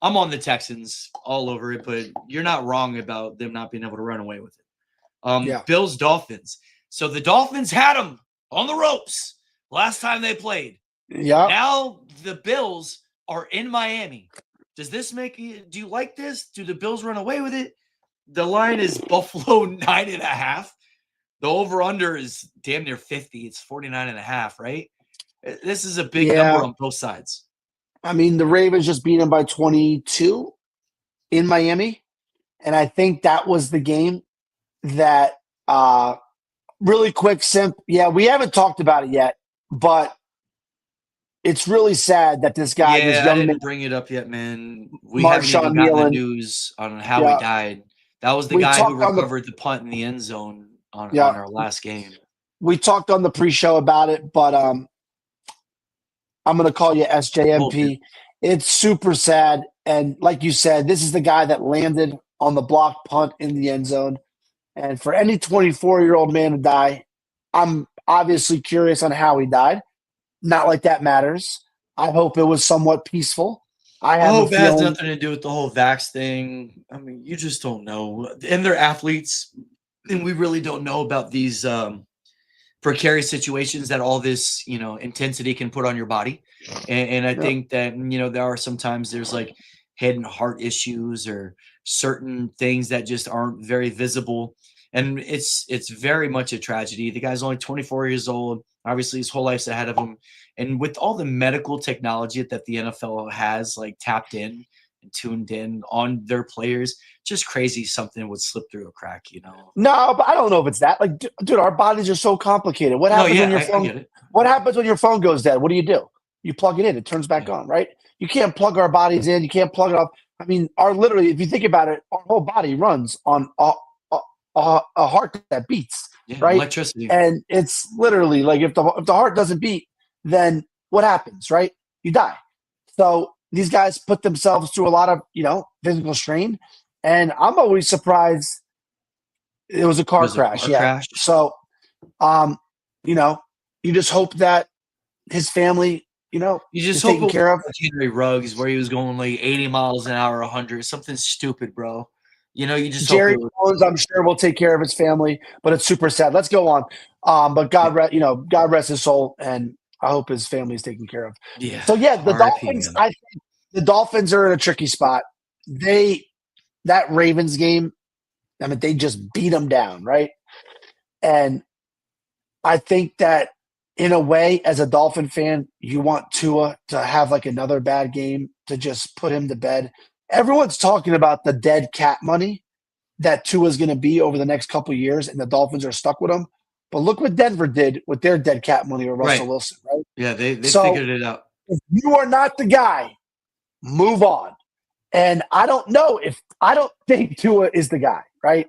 I'm on the Texans all over it, but you're not wrong about them not being able to run away with it. Yeah. Bills Dolphins. So the Dolphins had them on the ropes last time they played. Yeah. Now the Bills are in Miami. Does this make you? Do you like this? Do the Bills run away with it? The line is Buffalo 9.5. The over/under is damn near 50. It's 49.5, right? This is a big number on both sides. I mean, the Ravens just beat them by 22 in Miami, and I think that was the game that really quick, Simp. Yeah, we haven't talked about it yet, but it's really sad that this guy, this Yeah, I young didn't man, bring it up yet, man. We haven't Marshawn even gotten the Nealon. news on how he died. That was the We guy who talked on the- recovered the punt in the end zone on our last game. We talked on the pre-show about it, but I'm going to call you SJMP. It's super sad. And like you said, this is the guy that landed on the block punt in the end zone. And for any 24-year-old man to die, I'm obviously curious on how he died. Not like that matters. I hope it was somewhat peaceful. I hope it has nothing to do with the whole vax thing. I mean, you just don't know. And they're athletes, and we really don't know about these precarious situations that all this, intensity can put on your body. And I think that, there are sometimes there's like head and heart issues or certain things that just aren't very visible. And it's very much a tragedy. The guy's only 24 years old. Obviously, his whole life's ahead of him. And with all the medical technology that the NFL has like tapped in and tuned in on their players, just crazy something would slip through a crack, No, but I don't know if it's that. Like, dude, our bodies are so complicated. What happens when your phone? What happens when your phone goes dead? What do? You plug it in. It turns back on, right? You can't plug our bodies in. You can't plug it off. I mean, literally, if you think about it, our whole body runs on a heart that beats, right? Electricity. And it's literally like if the heart doesn't beat, then what happens, right? You die. So these guys put themselves through a lot of, physical strain. And I'm always surprised it was a car crash. Crash. So, you just hope that his family, you just hope taken care of. Henry Ruggs, where he was going like 80 miles an hour, 100, something stupid, bro. You just Jerry Jones, I'm sure, will take care of his family, but it's super sad. Let's go on. But God rest his soul, and I hope his family is taken care of. Yeah. So the Dolphins. I think the Dolphins are in a tricky spot. That Ravens game, I mean, they just beat them down, right? And I think that in a way, as a Dolphin fan, you want Tua to have like another bad game to just put him to bed. Everyone's talking about the dead cat money that Tua is going to be over the next couple of years, and the Dolphins are stuck with him. But look what Denver did with their dead cat money with Russell Wilson, right? Yeah, they figured it out. If you are not the guy, move on. And I don't think Tua is the guy, right?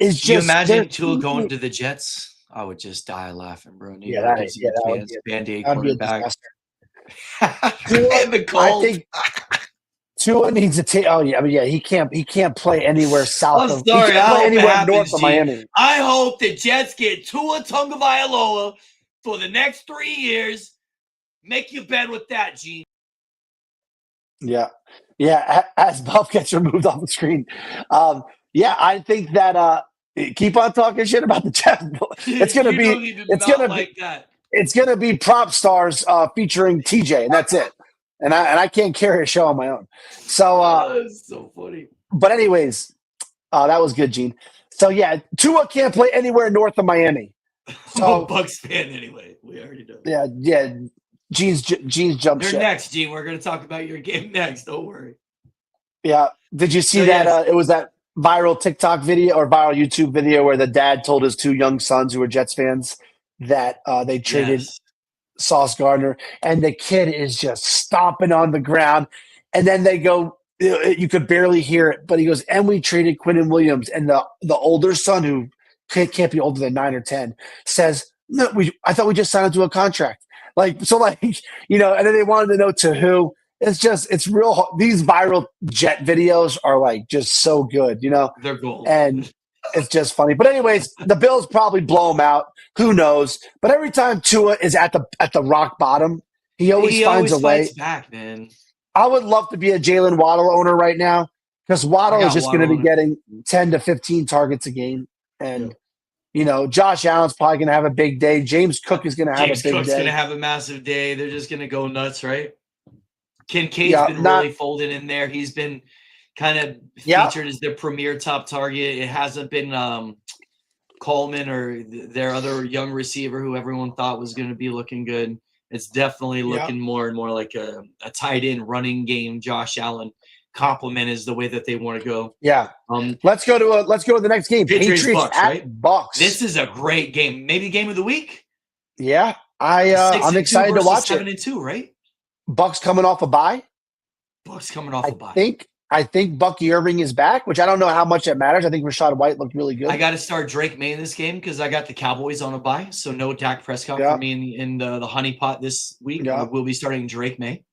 It's just, you imagine Tua going to the Jets? I would just die laughing, bro. That would be Band-Aid quarterback. In the cold. I think Tua needs to take. Oh yeah, I mean, yeah, he can't play anywhere south of. Sorry, he can't play anywhere north of Miami. I hope the Jets get Tua Tagovailoa for the next 3 years. Make your bed with that, Gene. Yeah. As Buff gets removed off the screen. I think that Keep on talking shit about the Jets. It's gonna You be. don't even It's not gonna be. like that. It's gonna be prop stars featuring TJ, and that's it. And I can't carry a show on my own. So, That's so funny. but anyways, that was good, Gene. So yeah, Tua can't play anywhere north of Miami. I'm So a Bucks fan anyway. We already know. yeah. Gene's jump You're ship. next, Gene. We're gonna talk about your game next. Don't worry. Yeah. Did you see So, that? yes. It was that viral TikTok video or viral YouTube video where the dad told his two young sons who were Jets fans that they traded Yes. Sauce Gardner, and the kid is just stomping on the ground. And then they go, you could barely hear it, but he goes, and we traded Quinnen Williams. And the older son, who can't be older than 9 or 10, says, no, I thought we just signed into a contract. And then they wanted to know to who. It's real. These viral Jet videos are like just so good, They're gold. and it's just funny. But anyways, the Bills probably blow them out. Who knows? But every time Tua is at the rock bottom, he always finds a way. Fights back, man. I would love to be a Jalen Waddle owner right now because Waddle is just going to be getting 10 to 15 targets a game. And, Josh Allen's probably going to have a big day. James Cook is going to have a big day. James Cook's going to have a massive day. They're just going to go nuts, right? Kincaid's been really folded in there. He's been kind of featured as their premier top target. It hasn't been Coleman or their other young receiver who everyone thought was going to be looking good. It's definitely looking more and more like a tight end running game. Josh Allen complement is the way that they want to go. Yeah. Let's go to the next game. Patriots Bucks, at right? Bucks. This is a great game. Maybe game of the week. Yeah. I'm excited to watch it. 7-2, right? Bucks coming off a bye. Bucks coming off a bye. I think Bucky Irving is back, which I don't know how much that matters. I think Rachaad White looked really good. I got to start Drake May in this game because I got the Cowboys on a bye, so no Dak Prescott for me in the honey pot this week. We'll be starting Drake May.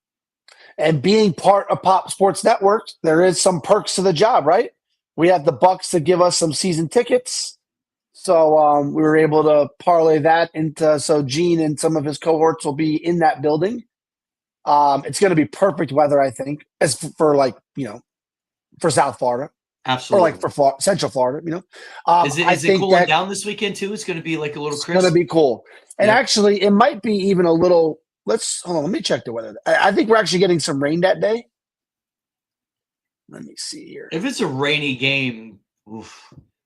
And being part of Pop Sports Network, there is some perks to the job, right? We have the Bucks to give us some season tickets. So we were able to parlay that into so Gene and some of his cohorts will be in that building. It's going to be perfect weather, I think, as for for South Florida. Absolutely. Or like for Central Florida, Is it cooling down this weekend too? It's going to be like a little crisp. It's going to be cool. And actually, it might be even a little – hold on. Let me check the weather. I think we're actually getting some rain that day. Let me see here. If it's a rainy game,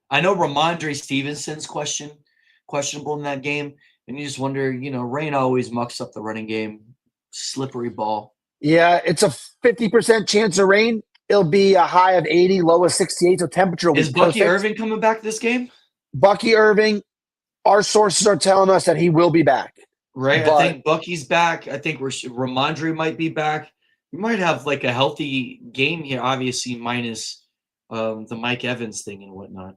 I know Ramondre Stevenson's questionable in that game. And you just wonder, rain always mucks up the running game. Slippery ball. Yeah, it's a 50% chance of rain. It'll be a high of 80, low of 68. So temperature will be perfect. Is Bucky perfect. Irving coming back this game? Bucky Irving, our sources are telling us that he will be back. Right. I think Bucky's back. I think Ramondre might be back. We might have like a healthy game here, obviously minus the Mike Evans thing and whatnot.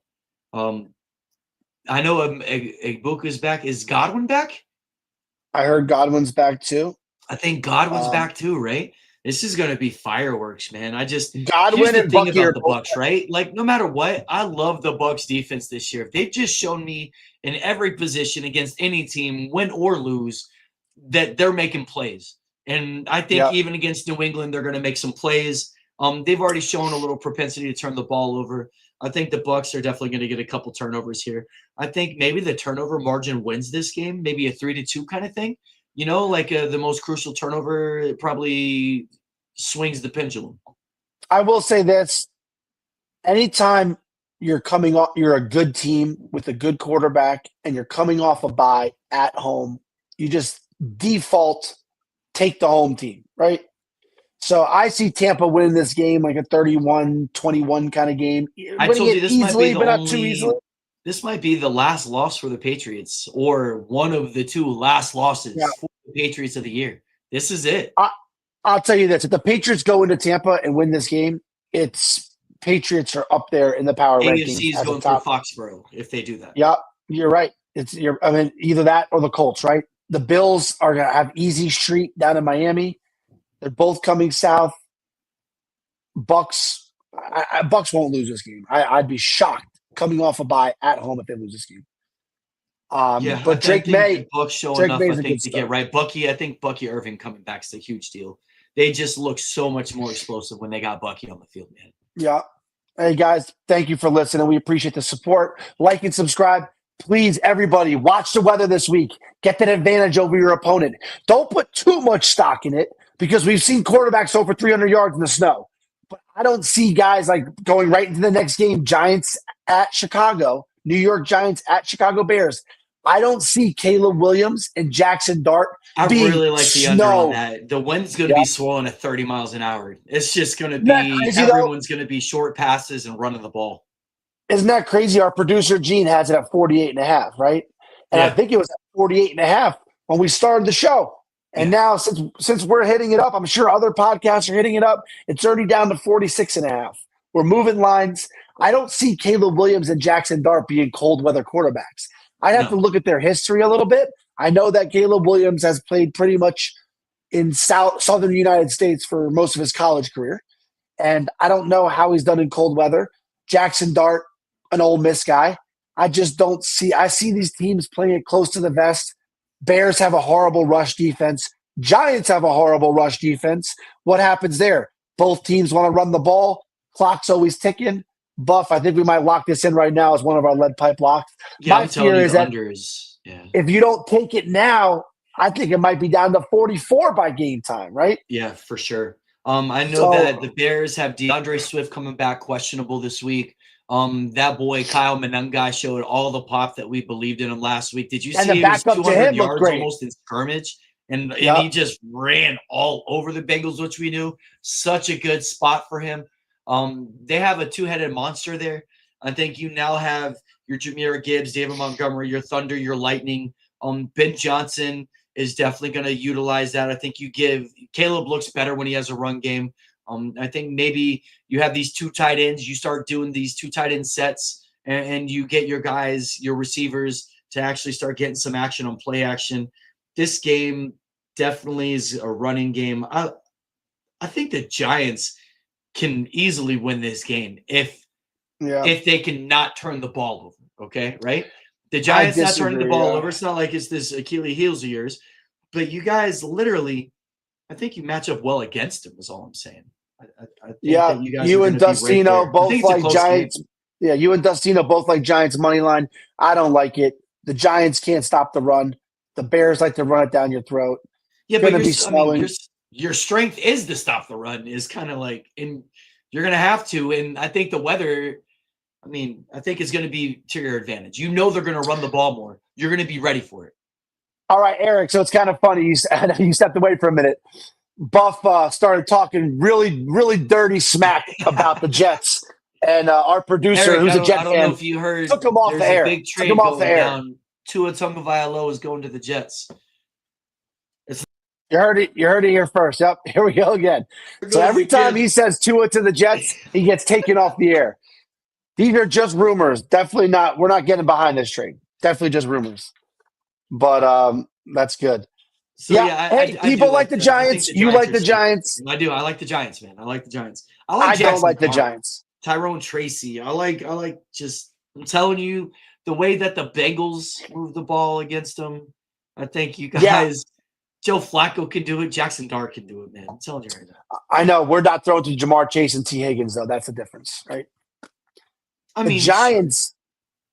I know Igbuka's back. Is Godwin back? I heard Godwin's back too. I think Godwin's back too, right? This is going to be fireworks, man. Godwin and Bucky about the Bucks, right? Like no matter what, I love the Bucks defense this year. They've just shown me in every position against any team, win or lose, that they're making plays. And I think even against New England, they're going to make some plays. They've already shown a little propensity to turn the ball over. I think the Bucks are definitely going to get a couple turnovers here. I think maybe the turnover margin wins this game, maybe a 3-2 kind of thing. The most crucial turnover, it probably swings the pendulum. I will say this. Anytime you're a good team with a good quarterback and you're coming off a bye at home, you just default take the home team, right? So I see Tampa winning this game like a 31-21 kind of game. I told you this easily, might be but not too easily. This might be the last loss for the Patriots or one of the two last losses for the Patriots of the year. This is it. I'll tell you this. If the Patriots go into Tampa and win this game, it's Patriots are up there in the power rankings. AFC is going through Foxborough if they do that. Yeah, you're right. Either that or the Colts, right? The Bills are going to have easy street down in Miami. They're both coming south. Bucks won't lose this game. I'd be shocked coming off a bye at home if they lose this game. But Drake May, Bucks show enough, I think, to get right. I think Bucky Irving coming back is a huge deal. They just look so much more explosive when they got Bucky on the field, man. Yeah. Hey, guys, thank you for listening. We appreciate the support. Like and subscribe. Please, everybody, watch the weather this week. Get that advantage over your opponent. Don't put too much stock in it because we've seen quarterbacks over 300 yards in the snow. But I don't see guys like going right into the next game, Giants at Chicago, New York Giants at Chicago Bears. I don't see Caleb Williams and Jackson Dart I being really like the under on that. The wind's going to be swollen at 30 miles an hour. It's just going to be everyone's going to be short passes and running the ball. Isn't that crazy? Our producer Gene has it at 48.5, right? And I think it was at 48.5 when we started the show. And now since we're hitting it up, I'm sure other podcasts are hitting it up. It's already down to 46.5. We're moving lines. I don't see Caleb Williams and Jackson Dart being cold weather quarterbacks. I have to look at their history a little bit. I know that Caleb Williams has played pretty much in southern United States for most of his college career. And I don't know how he's done in cold weather. Jackson Dart, an Ole Miss guy. I just don't see – I see these teams playing it close to the vest. Bears have a horrible rush defense. Giants have a horrible rush defense. What happens there? Both teams want to run the ball. Clock's always ticking. Buff, I think we might lock this in right now as one of our lead pipe locks. Yeah, my fear is that if you don't take it now, I think it might be down to 44 by game time, right? Yeah, for sure. I know that the Bears have DeAndre Swift coming back questionable this week. That boy Kyle Monangai showed all the pop that we believed in him last week. Did you see he was 200 yards almost in scrimmage? And he just ran all over the Bengals, which we knew. Such a good spot for him. They have a two-headed monster there. I think you now have your Jahmyr Gibbs, David Montgomery, your Thunder, your Lightning. Ben Johnson is definitely going to utilize that. I think you give Caleb looks better when he has a run game. I think maybe you have these two tight ends. You start doing these two tight end sets, and you get your guys, your receivers, to actually start getting some action on play action. This game definitely is a running game. I think the Giants can easily win this game if they can not turn the ball over. Okay, right? The Giants not turning the ball over. It's not like it's this Achilles heels of yours, but you guys literally, I think you match up well against him. Is all I'm saying. I think that you and Dustino both like Giants. Game. Yeah, you and Dustino both like Giants money line. I don't like it. The Giants can't stop the run. The Bears like to run it down your throat. Yeah, but your strength is to stop the run. Is kind of like, and you're going to have to. And I think the weather. I mean, I think it's going to be to your advantage. You know they're going to run the ball more. You're going to be ready for it. All right, Eric. So it's kind of funny. You stepped away for a minute. Buff started talking really, really dirty smack about the Jets, and our producer, Eric, who's a Jet fan, I don't know if you heard, took him off the air. Big trade took him off the air. Down. Tua Tagovailoa is going to the Jets. You heard it here first. Yep, here we go again. So every time he says Tua to the Jets, he gets taken off the air. These are just rumors. Definitely not. We're not getting behind this trade. Definitely just rumors. But that's good. So, people like the Giants. You like the Giants. I do. I like the Giants, man. I like the Giants. I don't like the Giants. Tyrone Tracy. I like just, I'm telling you, the way that the Bengals move the ball against them, I think you guys, Joe Flacco can do it. Jackson Dart can do it, man. I'm telling you right now. I know. We're not throwing to Jamar Chase and T. Higgins, though. That's the difference, right? I mean, the Giants,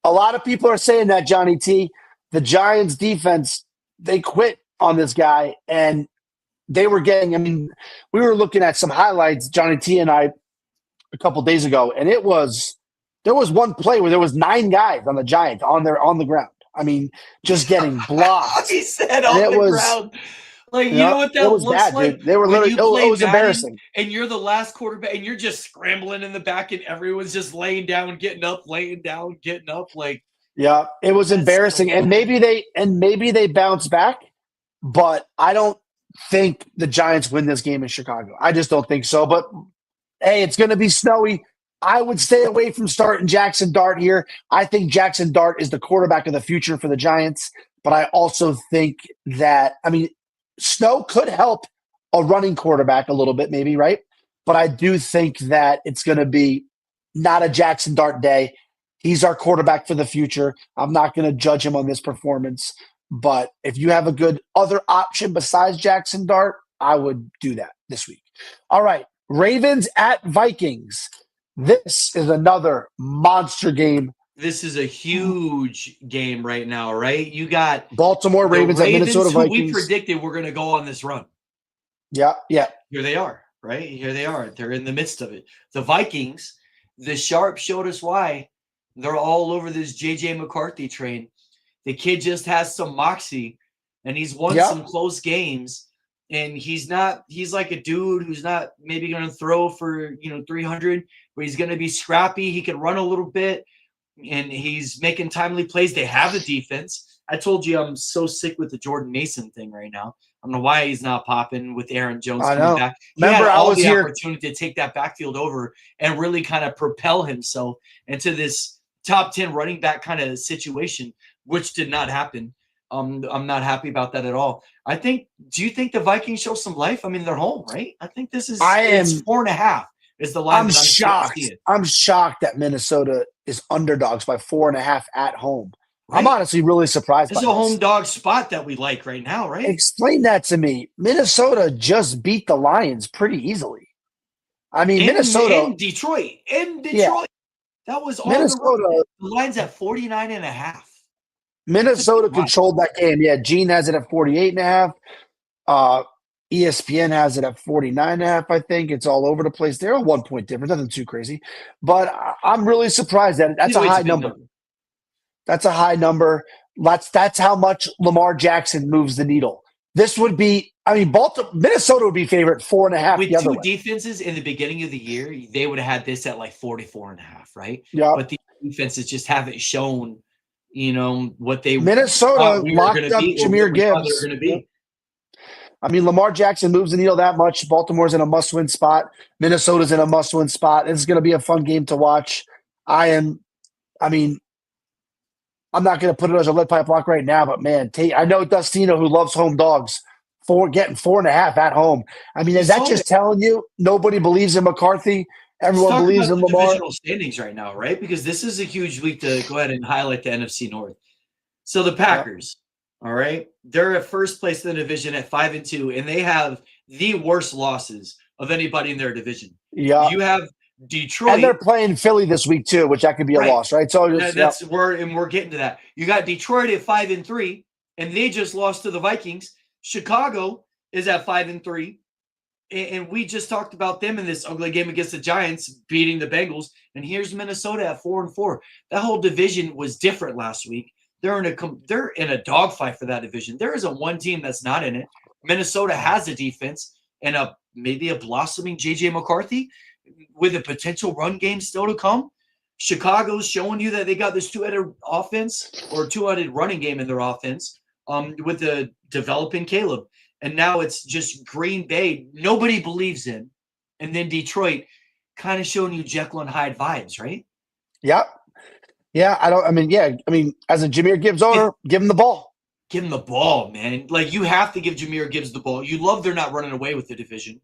a lot of people are saying that, Johnny T. The Giants defense, they quit on this guy, and they were getting, I mean, we were looking at some highlights, Johnny T and I, a couple days ago, and there was one play where there was 9 guys on the Giants on the ground. I mean, just getting blocked. He said on the ground. Like, you know what that looks bad, like? Dude. They were literally, it was embarrassing. And you're the last quarterback, and you're just scrambling in the back, and everyone's just laying down, getting up, laying down, getting up. Like, yeah, it was embarrassing. So, and maybe they bounce back, but I don't think the Giants win this game in Chicago. I just don't think so. But hey, it's going to be snowy. I would stay away from starting Jackson Dart here. I think Jackson Dart is the quarterback of the future for the Giants, but I also think that, I mean, snow could help a running quarterback a little bit, maybe, right? But I do think that it's going to be not a Jackson Dart day. He's our quarterback for the future. I'm not going to judge him on this performance. But if you have a good other option besides Jackson Dart, I would do that this week. All right. Ravens at Vikings. This is another monster game. This is a huge game right now, right? You got Baltimore the Ravens at Minnesota who we Vikings. predicted were going to go on this run. Yeah. Here they are, right? Here they are. They're in the midst of it. The Vikings, the Sharp showed us why. They're all over this J.J. McCarthy train. The kid just has some moxie, and he's won some close games. And he's like a dude who's not maybe going to throw for 300, but he's going to be scrappy. He can run a little bit, and he's making timely plays. They have the defense. I told you I'm so sick with the Jordan Mason thing right now. I don't know why he's not popping with Aaron Jones coming back. He had all the opportunity to take that backfield over and really kind of propel himself into this top 10 running back kind of situation, which did not happen. I'm not happy about that at all. Do you think the Vikings show some life? I mean, they're home, right? I think it's 4.5 is the line. I'm shocked. I'm shocked that Minnesota is underdogs by 4.5 at home. Right? I'm honestly really surprised. It's a home dog spot that we like right now, right? Explain that to me. Minnesota just beat the Lions pretty easily. I mean, Minnesota in Detroit. Yeah. That was all Minnesota. The line's at 49.5. Minnesota controlled that game. Yeah, Gene has it at 48.5. ESPN has it at 49.5. I think it's all over the place. They're a 1 point difference, nothing too crazy. But I'm really surprised that that's a high number. That's a high number. That's how much Lamar Jackson moves the needle. This would be, Minnesota would be favorite 4.5. With two defenses in the beginning of the year, they would have had this at like 44.5, right? Yeah. But the defenses just haven't shown, what they Minnesota locked up Jahmyr Gibbs. Lamar Jackson moves the needle that much. Baltimore's in a must-win spot. Minnesota's in a must-win spot. It's going to be a fun game to watch. I'm not going to put it as a lead pipe lock right now, but man, I know Dustino, who loves home dogs, getting 4.5 at home. Is that just telling you nobody believes in McCarthy? Everyone believes in Lamar. Divisional standings right now, right? Because this is a huge week to go ahead and highlight the NFC North. So the Packers, all right, they're at first place in the division at 5-2, and they have the worst losses of anybody in their division. Yeah, you have Detroit, and they're playing Philly this week too, which that could be a loss, right? So we're getting to that. You got Detroit at 5-3, and they just lost to the Vikings. Chicago is at 5-3, and we just talked about them in this ugly game against the Giants beating the Bengals. And here's Minnesota at 4-4. That whole division was different last week. They're in a dogfight for that division. There isn't one team that's not in it. Minnesota has a defense and maybe a blossoming J.J. McCarthy with a potential run game still to come. Chicago's showing you that they got this two-headed offense or two-headed running game in their offense with the developing Caleb. And now it's just Green Bay nobody believes in. And then Detroit kind of showing you Jekyll and Hyde vibes, right? Yep. Yeah, as a Jahmyr Gibbs owner, give him the ball. Give him the ball, man. Like, you have to give Jahmyr Gibbs the ball. You love they're not running away with the division.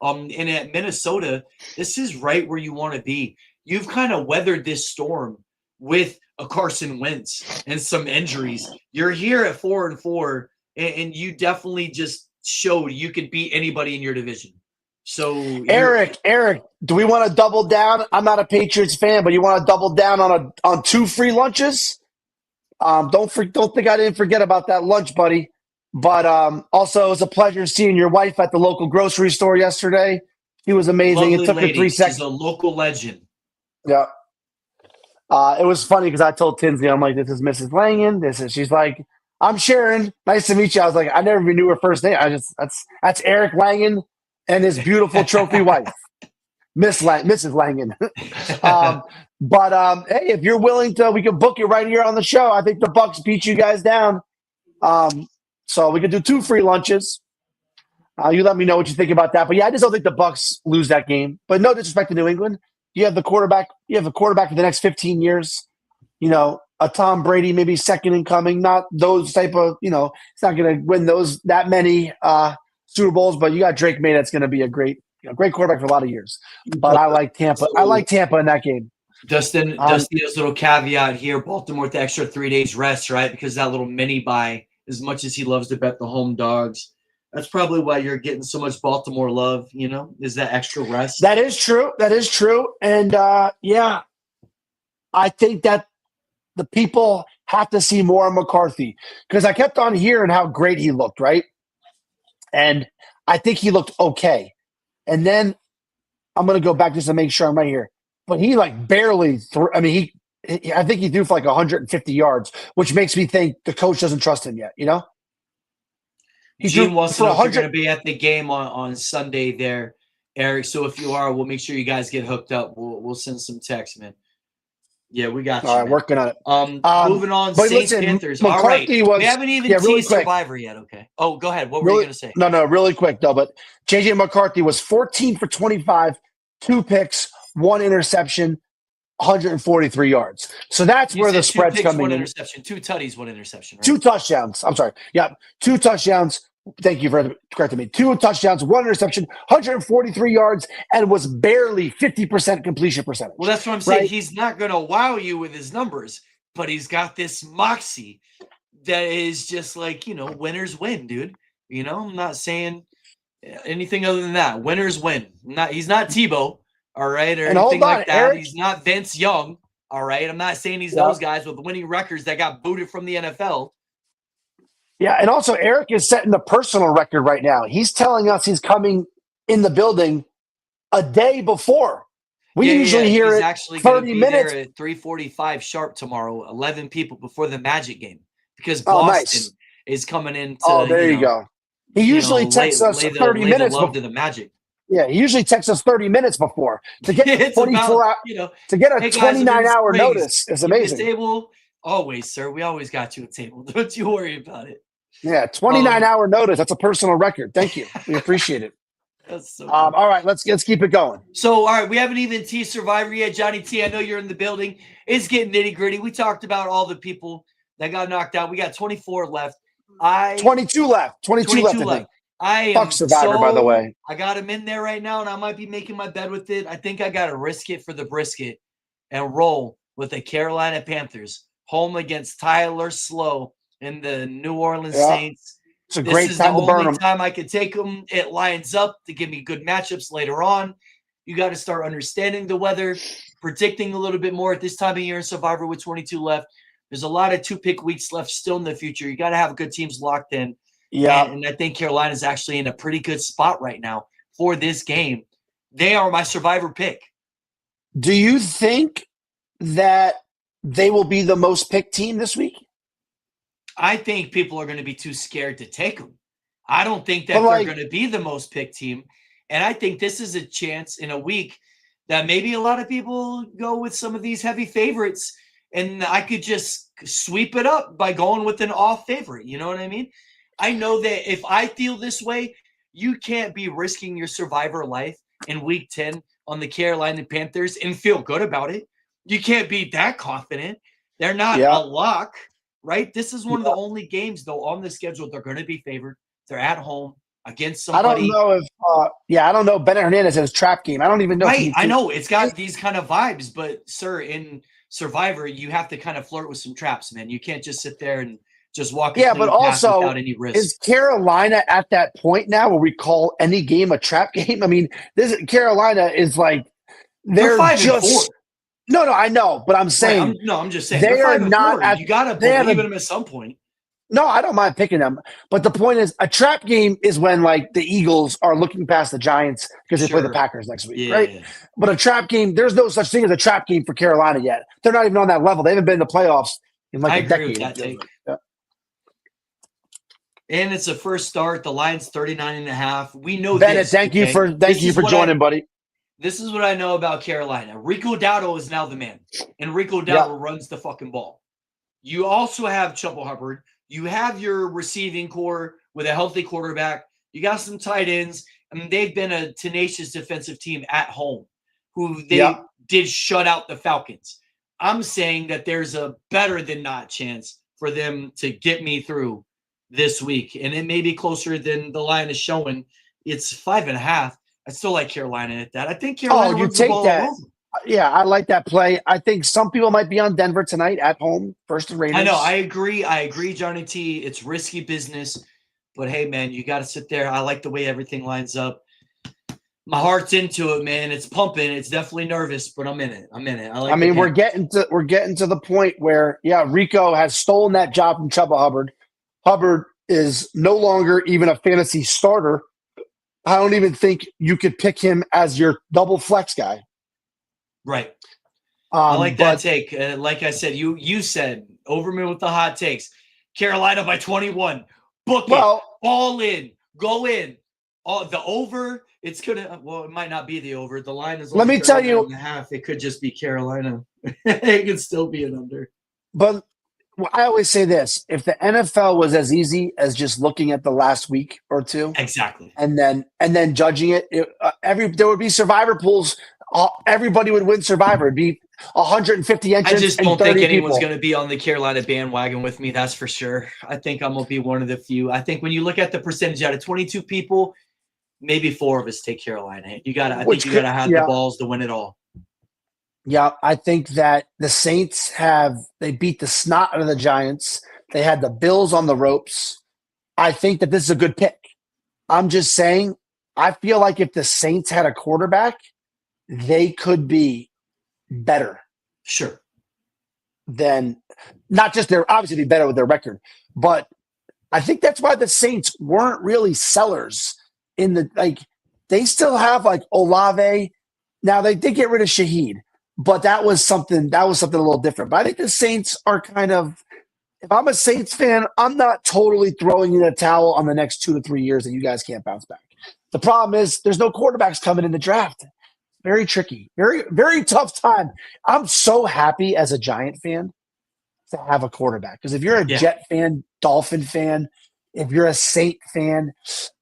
And at Minnesota, this is right where you want to be. You've kind of weathered this storm with a Carson Wentz and some injuries. You're here at 4-4, and you definitely just showed you could beat anybody in your division. So Eric, do we want to double down? I'm not a Patriots fan, but you want to double down on 2 free lunches? Don't think I didn't forget about that lunch, buddy. But also, it was a pleasure seeing your wife at the local grocery store yesterday. She was amazing. Lovely it took lady. her 3 seconds. She's a local legend. Yeah. It was funny because I told Tinsley, I'm like, this is Mrs. Langan. She's like, I'm Sharon. Nice to meet you. I was like, I never even knew her first name. That's Eric Langan and his beautiful trophy wife, Mrs. Langan. Hey, if you're willing to, we can book you right here on the show. I think the Bucks beat you guys down. So we could do 2 free lunches. You let me know what you think about that. But yeah, I just don't think the Bucks lose that game. But no disrespect to New England. You have the quarterback. for the next 15 years. A Tom Brady, maybe second in coming. Not those type of. It's not going to win that many Super Bowls. But you got Drake May. That's going to be a great quarterback for a lot of years. But I like Tampa. I like Tampa in that game. Dustino's little caveat here: Baltimore with the extra 3 days rest, right? Because that little mini bye. As much as he loves to bet the home dogs, That's probably why you're getting so much Baltimore love. Is that extra rest? That is true. That is true. And yeah, I think that the people have to see more of McCarthy because I kept on hearing how great he looked, right? And I think he looked okay. And then I'm going to go back just to make sure I'm right here. But he like barely threw. I mean, I think he threw for like 150 yards, which makes me think the coach doesn't trust him yet. Gene wants to know if you're going to be at the game on Sunday there, Eric. So if you are, we'll make sure you guys get hooked up. We'll send some text, man. Yeah, we got you. All right, working on it. Moving on, Saints Panthers. All right, we haven't even teased Survivor yet. Okay. Oh, go ahead. What were you going to say? No, really quick though. But JJ McCarthy was 14 for 25, 2 picks, 1 interception, 143 yards. So that's where the spread's coming in. 1 interception, 2 tutties, 1 interception. Right? 2 touchdowns. I'm sorry. Yeah, 2 touchdowns. Thank you for correcting me. 2 touchdowns, 1 interception, 143 yards, and was barely 50% completion percentage. Well, that's what I'm saying. Right? He's not going to wow you with his numbers, but he's got this moxie that is just like, winners win, dude. I'm not saying anything other than that. Winners win. He's not Tebow, all right, or anything like that. Eric, he's not Vince Young, all right. I'm not saying he's those guys with winning records that got booted from the NFL. Yeah, and also Eric is setting the personal record right now. He's telling us he's coming in the building a day before. We usually hear it actually 30 minutes. There at 3:45 sharp tomorrow, 11 people before the Magic game, because Boston is coming in to, there you go. He usually texts us 30 minutes before to the Magic. Yeah, he usually texts us 30 minutes before to get 24 hours, to get a 29-hour notice. It's amazing. Table, always, sir. We always got you a table. Don't you worry about it. Yeah, 29-hour notice. That's a personal record. Thank you. We appreciate it. That's so all right, let's keep it going. So, all right, we haven't even teased Survivor yet. Johnny T, I know you're in the building. It's getting nitty-gritty. We talked about all the people that got knocked out. We got 24 left. 22 left. 22 left. Fuck Survivor, by the way. I got him in there right now, and I might be making my bed with it. I think I got to risk it for the brisket and roll with the Carolina Panthers home against Tyler Slow and the New Orleans Saints. It's a great time to burn them. This is the only time I could take them. It lines up to give me good matchups later on. You got to start understanding the weather, predicting a little bit more at this time of year in Survivor with 22 left. There's a lot of 2-pick weeks left still in the future. You got to have good teams locked in. Yeah. And I think Carolina's actually in a pretty good spot right now for this game. They are my Survivor pick. Do you think that they will be the most picked team this week? I think people are going to be too scared to take them. I don't think that they're going to be the most picked team. And I think this is a chance in a week that maybe a lot of people go with some of these heavy favorites, and I could just sweep it up by going with an off favorite. You know what I mean? I know that if I feel this way, you can't be risking your Survivor life in week 10 on the Carolina Panthers and feel good about it. You can't be that confident. They're not a lock, right? This is one of the only games, though, on the schedule they're going to be favored. They're at home against somebody. I don't know if I don't know Bennett Hernandez has trap game. I don't even know. Right, I know. It's got these kind of vibes, but, sir, in Survivor, you have to kind of flirt with some traps, man. You can't just sit there and just walk but also without any risk. Is Carolina at that point now where we call any game a trap game? I mean, this Carolina is like they're 5-4. No, I know, but I'm saying I'm just saying they are not. You got to believe in them at some point. No, I don't mind picking them, but the point is, a trap game is when like the Eagles are looking past the Giants because they play the Packers next week, right? Yeah. But a trap game, there's no such thing as a trap game for Carolina yet. They're not even on that level. They haven't been in the playoffs in like a decade. With that And it's a first start. The line's 39.5. We know Bennett, thank you for joining, buddy. This is what I know about Carolina. Rico Dowdle is now the man, and Rico Dowdle runs the fucking ball. You also have Chuba Hubbard. You have your receiving core with a healthy quarterback. You got some tight ends. I mean, they've been a tenacious defensive team at home who they did shut out the Falcons. I'm saying that there's a better than not chance for them to get me through this week. And it may be closer than the line is showing. It's 5.5. I still like Carolina at that. I think Carolina you take that. Yeah, I like that play. I think some people might be on Denver tonight at home versus Raiders. I know. I agree, Johnny T. It's risky business, But hey, man, you got to sit there. I like the way everything lines up. My heart's into it, man. It's pumping. It's definitely nervous, but I'm in it. I'm in it. I like. I mean, we're getting to the point where, yeah, Rico has stolen that job from Chuba Hubbard. Hubbard is no longer even a fantasy starter. I don't even think you could pick him as your double flex guy. Right. I like that take. Like I said, you said Overman with the hot takes. Carolina by 21. Book it. All in. Go in. The over. It's gonna. Well, it might not be the over. The line is. Let me tell you. And a half. It could just be Carolina. It could still be an under. But I always say this: if the NFL was as easy as just looking at the last week or two, exactly, and then judging it, there would be survivor pools. Everybody would win Survivor. It'd be 150 entrants. I just don't think anyone's going to be on the Carolina bandwagon with me. That's for sure. I think I'm going to be one of the few. I think when you look at the percentage out of 22 people, maybe 4 of us take Carolina. I think you got to have the balls to win it all. Yeah, I think that the Saints they beat the snot out of the Giants. They had the Bills on the ropes. I think that this is a good pick. I'm just saying, I feel like if the Saints had a quarterback, they could be better. Sure. Than not just they're obviously be better with their record, but I think that's why the Saints weren't really sellers in the they still have Olave. Now they did get rid of Shaheed, but that was something a little different. But I think the Saints are kind of, if I'm a Saints fan, I'm not totally throwing in a towel on the next 2 to 3 years that you guys can't bounce back. The problem is there's no quarterbacks coming in the draft. Very tricky. Very, very tough time. I'm so happy as a Giant fan to have a quarterback. Because if you're a Jet fan, Dolphin fan, if you're a Saint fan,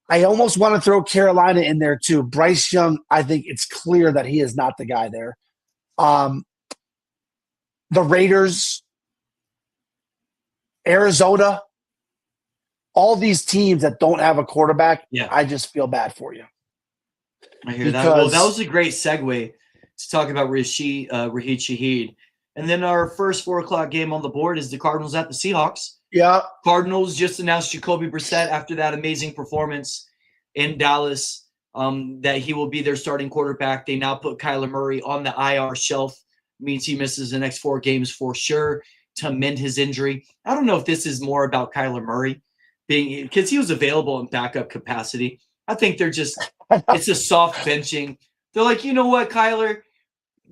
I almost want to throw Carolina in there too. Bryce Young, I think it's clear that he is not the guy there. The Raiders, Arizona, all these teams that don't have a quarterback, I just feel bad for you. I hear that. Well, that was a great segue to talk about Rashid Shaheed. And then our first 4:00 game on the board is the Cardinals at the Seahawks. Yeah. Cardinals just announced Jacoby Brissett after that amazing performance in Dallas, that he will be their starting quarterback. They now put Kyler Murray on the IR shelf. Means he misses the next 4 games for sure to mend his injury. I don't know if this is more about Kyler Murray being, because he was available in backup capacity. I think they're just, it's a soft benching. They're like, you know what, Kyler?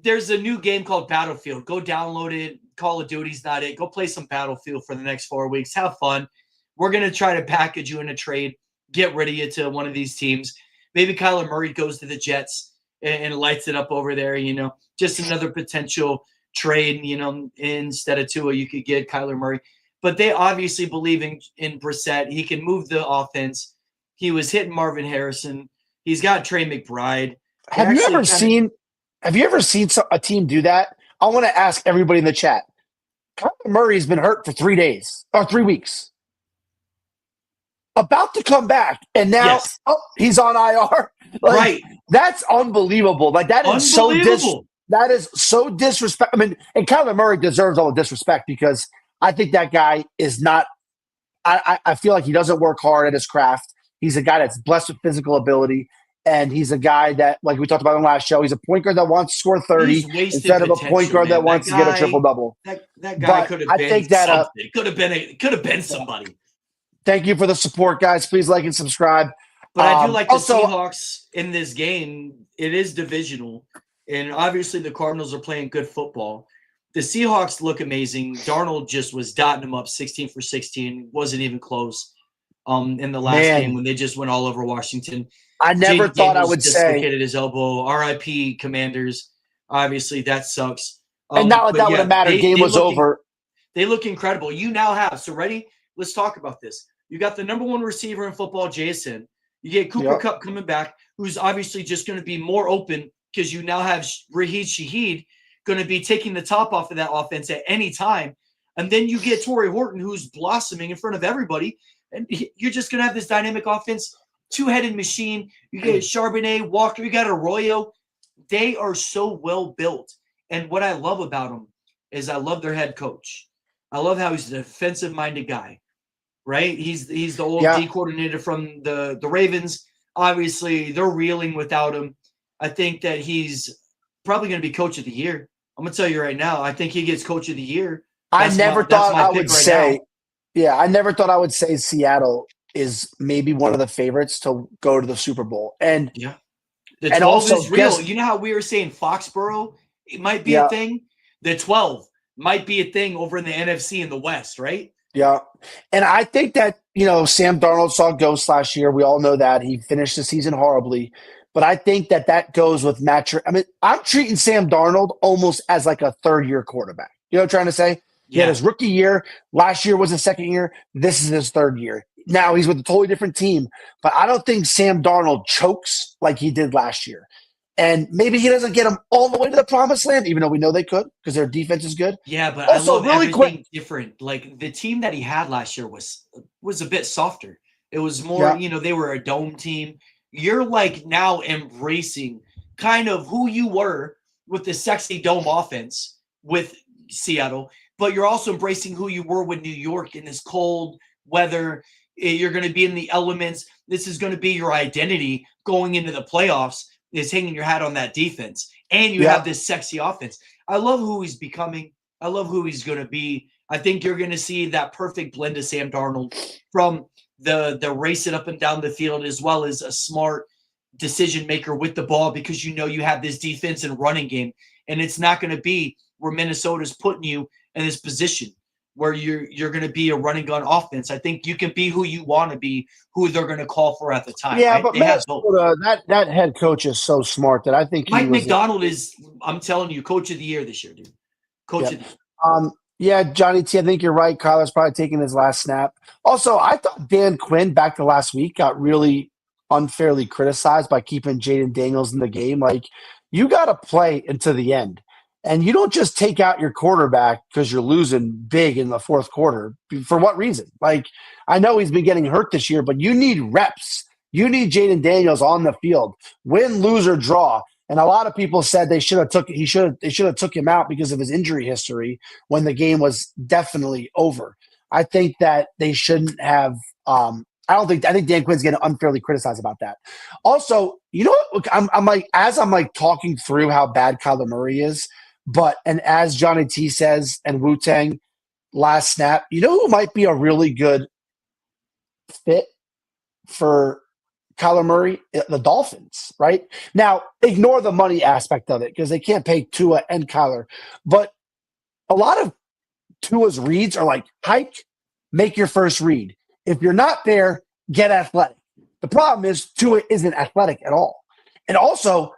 There's a new game called Battlefield. Go download it. Call of Duty's not it. Go play some Battlefield for the next 4 weeks. Have fun. We're going to try to package you in a trade. Get rid of you to one of these teams. Maybe Kyler Murray goes to the Jets and lights it up over there. Just another potential trade, instead of Tua, you could get Kyler Murray. But they obviously believe in Brissett. He can move the offense. He was hitting Marvin Harrison. He's got Trey McBride. Have you ever seen a team do that? I want to ask everybody in the chat. Kyler Murray's been hurt for 3 days or 3 weeks. About to come back, and now he's on IR. Right. That's unbelievable. That is so disrespect. I mean, and Kyler Murray deserves all the disrespect because I think that guy is not. I feel like he doesn't work hard at his craft. He's a guy that's blessed with physical ability, and he's a guy that, like we talked about in the last show, he's a point guard that wants to score 30 instead of a point guard that wants to get a triple double. That guy could have been something. Could have been somebody. Thank you for the support, guys. Please like and subscribe. But I do like the Seahawks in this game. It is divisional, and obviously the Cardinals are playing good football. The Seahawks look amazing. Darnold just was dotting them up 16 for 16. Wasn't even close in the last game when they just went all over Washington. I never thought I would say. Dislocated his elbow. RIP Commanders. Obviously, that sucks. And not that would have mattered. Game was over. They look incredible. You now have. So ready? Let's talk about this. You got the number 1 receiver in football, JSN. You get Cooper Kupp coming back, who's obviously just going to be more open because you now have Rashid Shaheed going to be taking the top off of that offense at any time. And then you get Torrey Horton, who's blossoming in front of everybody. And you're just going to have this dynamic offense, 2-headed machine. You get Charbonnet, Walker, you got Arroyo. They are so well built. And what I love about them is I love their head coach. I love how he's a defensive-minded guy. right? He's the old Yeah. D coordinator from the Ravens. Obviously, they're reeling without him. I think that he's probably going to be coach of the year. I'm going to tell you right now. I think he gets coach of the year. I never That's thought my I pick would right say, now. yeah, I never thought I would say Seattle is maybe one of the favorites to go to the Super Bowl. And Yeah. The and 12 also is real. guess, You know how we were saying Foxborough, it might be a yeah, thing? The 12 might be a thing over in the NFC in the West, right? yeah. And I think that, Sam Darnold saw ghosts last year. We all know that. He finished the season horribly. But I think that goes with Matt. I mean, I'm treating Sam Darnold almost as like a third-year quarterback. You know what I'm trying to say? He had Yeah. his rookie year. Last year was his second year. This is his third year. Now he's with a totally different team. But I don't think Sam Darnold chokes like he did last year. And maybe he doesn't get them all the way to the promised land, even though we know they could because their defense is good. Yeah, but I Also, love really quick, everything different. Like the team that he had last year was a bit softer. It was more, yeah, they were a dome team. You're like now embracing kind of who you were with the sexy dome offense with Seattle, but you're also embracing who you were with New York in this cold weather. You're going to be in the elements. This is going to be your identity going into the playoffs, is hanging your hat on that defense. And you yeah. have this sexy offense. I love who he's becoming. I love who he's going to be. I think you're going to see that perfect blend of Sam Darnold from the race it up and down the field, as well as a smart decision maker with the ball, because you have this defense and running game, and it's not going to be where Minnesota's putting you in this position where you're going to be a running gun offense. I think you can be who you want to be, who they're going to call for at the time. Yeah, Right? but They have both. Minnesota, that head coach is so smart that I think he Mike was. McDonald is, I'm telling you, coach of the year this year, dude. Coach of the year. Yeah, Johnny T, I think you're right. Kyler's probably taking his last snap. Also, I thought Dan Quinn back to last week got really unfairly criticized by keeping Jaden Daniels in the game. Like, you got to play into the end. And you don't just take out your quarterback because you're losing big in the fourth quarter. For what reason? Like, I know he's been getting hurt this year, but you need reps. You need Jaden Daniels on the field. Win, lose, or draw. And a lot of people said they should have took him out because of his injury history when the game was definitely over. I think that they shouldn't have. I think Dan Quinn's getting unfairly criticized about that. Also, you know what? I'm like talking through how bad Kyler Murray is, and as Johnny T says and Wu Tang last snap, you know who might be a really good fit for Kyler Murray? The Dolphins, right? Now, ignore the money aspect of it because they can't pay Tua and Kyler. But a lot of Tua's reads are like hike, make your first read. If you're not there, get athletic. The problem is Tua isn't athletic at all. And also,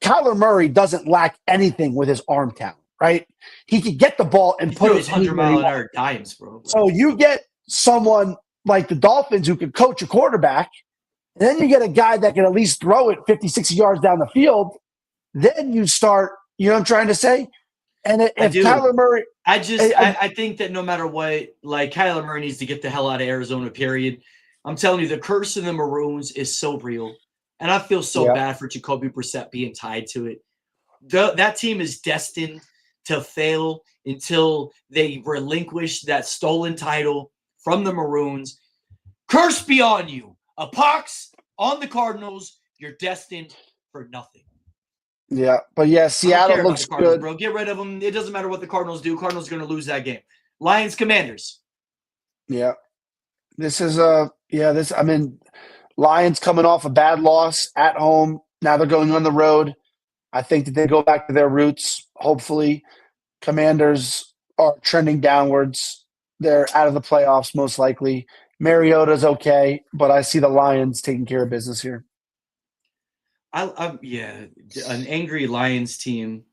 Kyler Murray doesn't lack anything with his arm talent, right? He could get the ball and put it 100-mile-an-hour dimes, bro. So you get someone like the Dolphins who can coach a quarterback, and then you get a guy that can at least throw it 50, 60 yards down the field. Then you start, you know what I'm trying to say? And if Kyler Murray – I think that no matter what, like Kyler Murray needs to get the hell out of Arizona, period. I'm telling you, the curse of the Maroons is so real. And I feel so bad for Jacoby Brissett being tied to it. That team is destined to fail until they relinquish that stolen title from the Maroons. Curse be on you. A pox on the Cardinals. You're destined for nothing. Yeah, but yeah, Seattle looks good. Bro, get rid of them. It doesn't matter what the Cardinals do. Cardinals are going to lose that game. Lions, Commanders. Yeah. Lions coming off a bad loss at home. Now they're going on the road. I think that they go back to their roots, hopefully. Commanders are trending downwards. They're out of the playoffs, most likely. Mariota's okay, but I see the Lions taking care of business here. An angry Lions team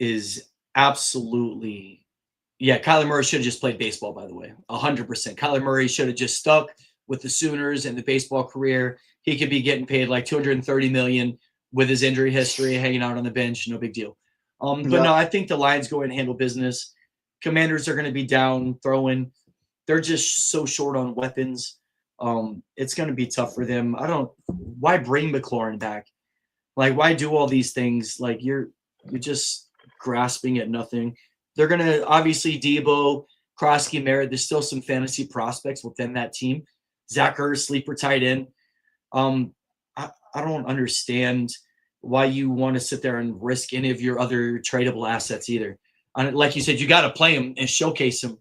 is absolutely – Kyler Murray should have just played baseball, by the way, 100%. Kyler Murray should have just stuck with the Sooners and the baseball career. He could be getting paid like $230 million with his injury history, hanging out on the bench, no big deal. No, I think the Lions go and handle business. Commanders are going to be down throwing. They're just so short on weapons. It's going to be tough for them. Why bring McLaurin back? Like, why do all these things? Like, you're just grasping at nothing. They're going to, obviously, Debo Krosky, Merritt. There's still some fantasy prospects within that team. Zach Ertz, sleeper tight end. I don't understand why you want to sit there and risk any of your other tradable assets either. Like you said, you got to play them and showcase them.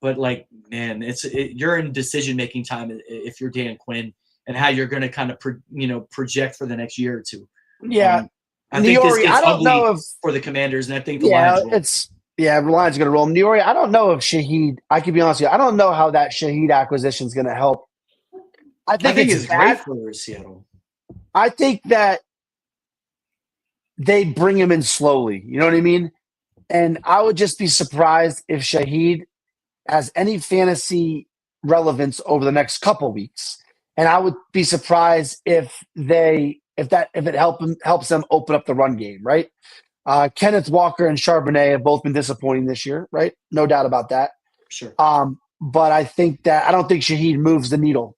But like, man, you're in decision-making time if you're Dan Quinn and how you're going to kind of project for the next year or two. Yeah. I think this gets I don't ugly know if, for the Commanders, and I think the Lions will. the Lions are going to roll. Niori, I don't know if Shaheed, I could be honest with you, I don't know how that Shaheed acquisition is going to help. I think it's great for Seattle. I think that they bring him in slowly. You know what I mean? And I would just be surprised if Shaheed has any fantasy relevance over the next couple weeks. And I would be surprised if it helps them open up the run game, right? Kenneth Walker and Charbonnet have both been disappointing this year, right? No doubt about that. Sure. But I don't think Shaheed moves the needle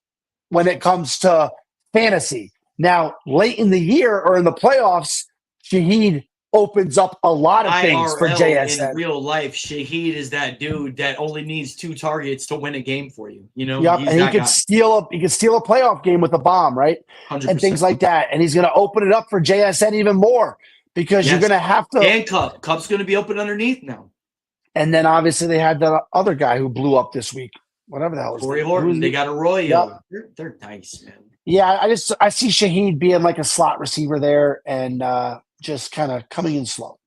when it comes to fantasy. Now, late in the year or in the playoffs, Shaheed opens up a lot of things for JSN. In real life, Shaheed is that dude that only needs 2 targets to win a game for you. You know, yep, and he could steal a playoff game with a bomb, right? 100%. And things like that. And he's going to open it up for JSN even more because you're going to have to. And Cup's going to be open underneath now. And then obviously they had the other guy who blew up this week. Whatever the hell is Corey Horton. They got Arroyo. Yep. They're nice, man. Yeah, I see Shaheed being like a slot receiver there and just kind of coming in slow,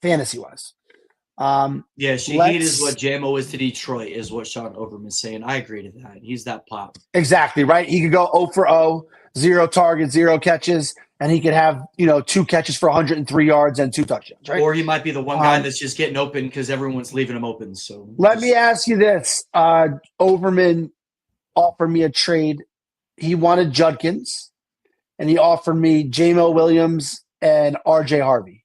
fantasy-wise. Shaheed is what JMO is to Detroit, is what Sean Overman's saying. I agree to that. He's that pop. Exactly, right? He could go 0 for 0, 0 targets, 0 catches, and he could have 2 catches for 103 yards and 2 touchdowns, right? Or he might be the one guy that's just getting open because everyone's leaving him open. So let me ask you this. Overman offered me a trade. He wanted Judkins, and he offered me J-Mo Williams and R.J. Harvey.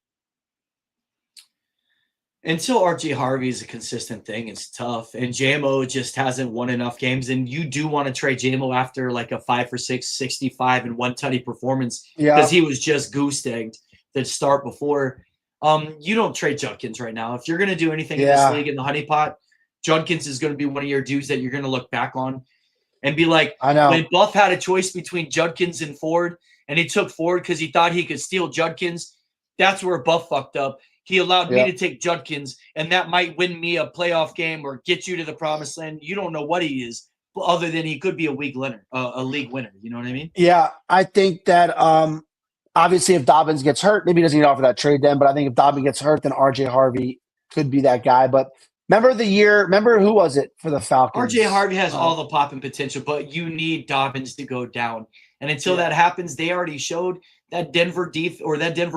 Until R.J. Harvey is a consistent thing, it's tough. And J-Mo just hasn't won enough games. And you do want to trade J-Mo after like a 5 for 6, 65 and 1 tutty performance because he was just goose-egged to start before. You don't trade Judkins right now. If you're going to do anything in this league in the honey pot, Judkins is going to be one of your dudes that you're going to look back on and be like, I know. When Buff had a choice between Judkins and Ford, and he took Ford because he thought he could steal Judkins, that's where Buff fucked up. He allowed me to take Judkins, and that might win me a playoff game or get you to the promised land. You don't know what he is, other than he could be a league winner. You know what I mean? Yeah, I think that obviously if Dobbins gets hurt, maybe he doesn't get offer that trade then, but I think if Dobbins gets hurt, then R.J. Harvey could be that guy. But remember who was it for the Falcons? R.J. Harvey has all the popping potential, but you need Dobbins to go down. And until that happens, they already showed that Denver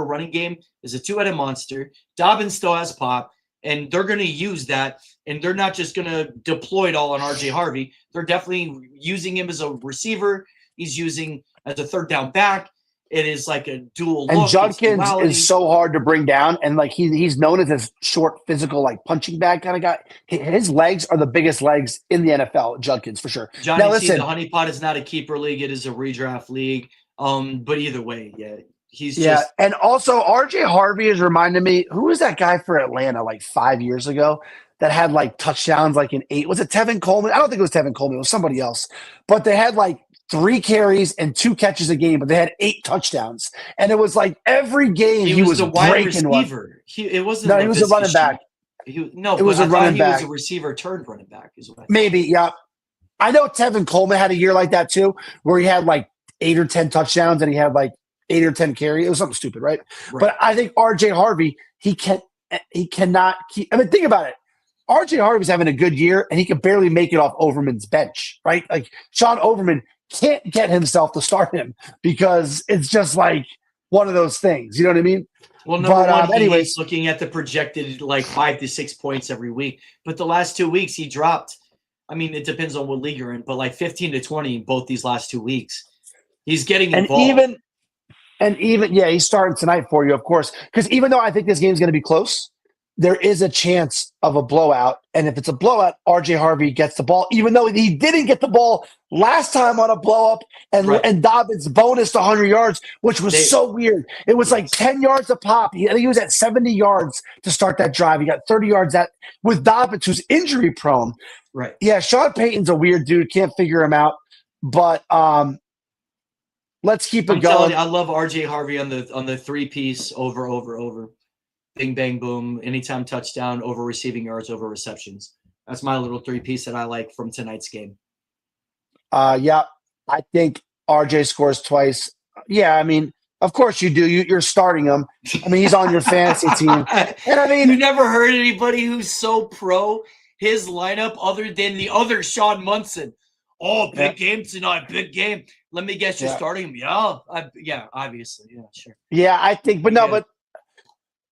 running game is a 2-headed monster. Dobbins still has pop, and they're going to use that. And they're not just going to deploy it all on R.J. Harvey. They're definitely using him as a receiver. He's using as a third down back. It is like a dual and look. Judkins is so hard to bring down, and like he's known as a short, physical, like punching bag kind of guy. His legs are the biggest legs in the NFL. Judkins for sure. Johnny, now, listen, the honey pot is not a keeper league; it is a redraft league. But either way, he's just. And also R.J. Harvey has reminded me, who was that guy for Atlanta like 5 years ago that had like touchdowns like in 8? Was it Tevin Coleman? I don't think it was Tevin Coleman. It was somebody else. But they had like 3 carries and 2 catches a game, but they had 8 touchdowns. And it was like every game he was a wide breaking receiver. He was a running back. It was a running back. He was a receiver turned running back. Maybe, yeah. I know Tevin Coleman had a year like that too, where he had like 8 or 10 touchdowns and he had like 8 or 10 carries. It was something stupid, right? But I think R.J. Harvey, he cannot keep. I mean, think about it. R.J. Harvey's having a good year, and he can barely make it off Overman's bench, right? Like Sean Overman can't get himself to start him because it's just like one of those things. You know what I mean? Well, number one, anyways, looking at the projected like 5 to 6 points every week, but the last 2 weeks he dropped. I mean, it depends on what league you're in, but like 15 to 20 in both these last 2 weeks. He's getting involved. And even, he's starting tonight for you, of course, because even though I think this game's going to be close, there is a chance of a blowout. And if it's a blowout, RJ Harvey gets the ball, even though he didn't get the ball last time on a blow up, and Dobbins bonus 100 yards, which was so weird. It was like 10 yards a pop. I think he was at 70 yards to start that drive. He got 30 yards with Dobbins, who's injury prone. Right. Yeah, Sean Payton's a weird dude. Can't figure him out. But let's keep it going. I love RJ Harvey on the three-piece over. Bing, bang, boom. Anytime touchdown, over receiving yards, over receptions. That's my little three-piece that I like from tonight's game. Yeah, I think RJ scores twice. Yeah, I mean, of course you do. You're starting him. I mean, he's on your fantasy team. And I mean, you never heard anybody who's so pro his lineup other than the other Sean Munson. Oh, big game tonight, big game. Let me guess, you're starting him. Yeah, obviously. Yeah, sure. Yeah, I think,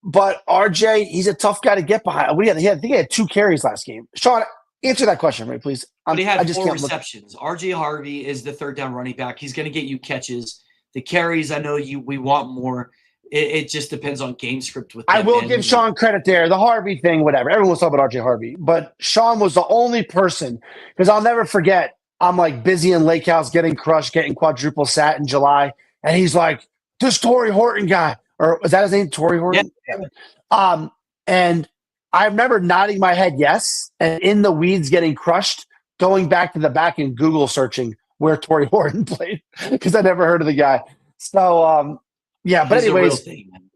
but RJ, he's a tough guy to get behind. I think he had 2 carries last game. Sean, answer that question, right, please. But he had 4 receptions. RJ Harvey is the third down running back. He's going to get you catches. The carries, I know we want more. It just depends on game script with them. I will give Sean credit there. The Harvey thing, whatever. Everyone's talking about RJ Harvey. But Sean was the only person, because I'll never forget, I'm like busy in Lake House getting crushed, getting quadruple sat in July. And he's like, this Torrey Horton guy. Or is that his name, Torrey Horton? Yeah. And I remember nodding my head yes, and in the weeds getting crushed, going back to the back and Google searching where Torrey Horton played, because I never heard of the guy. So, yeah, but anyways.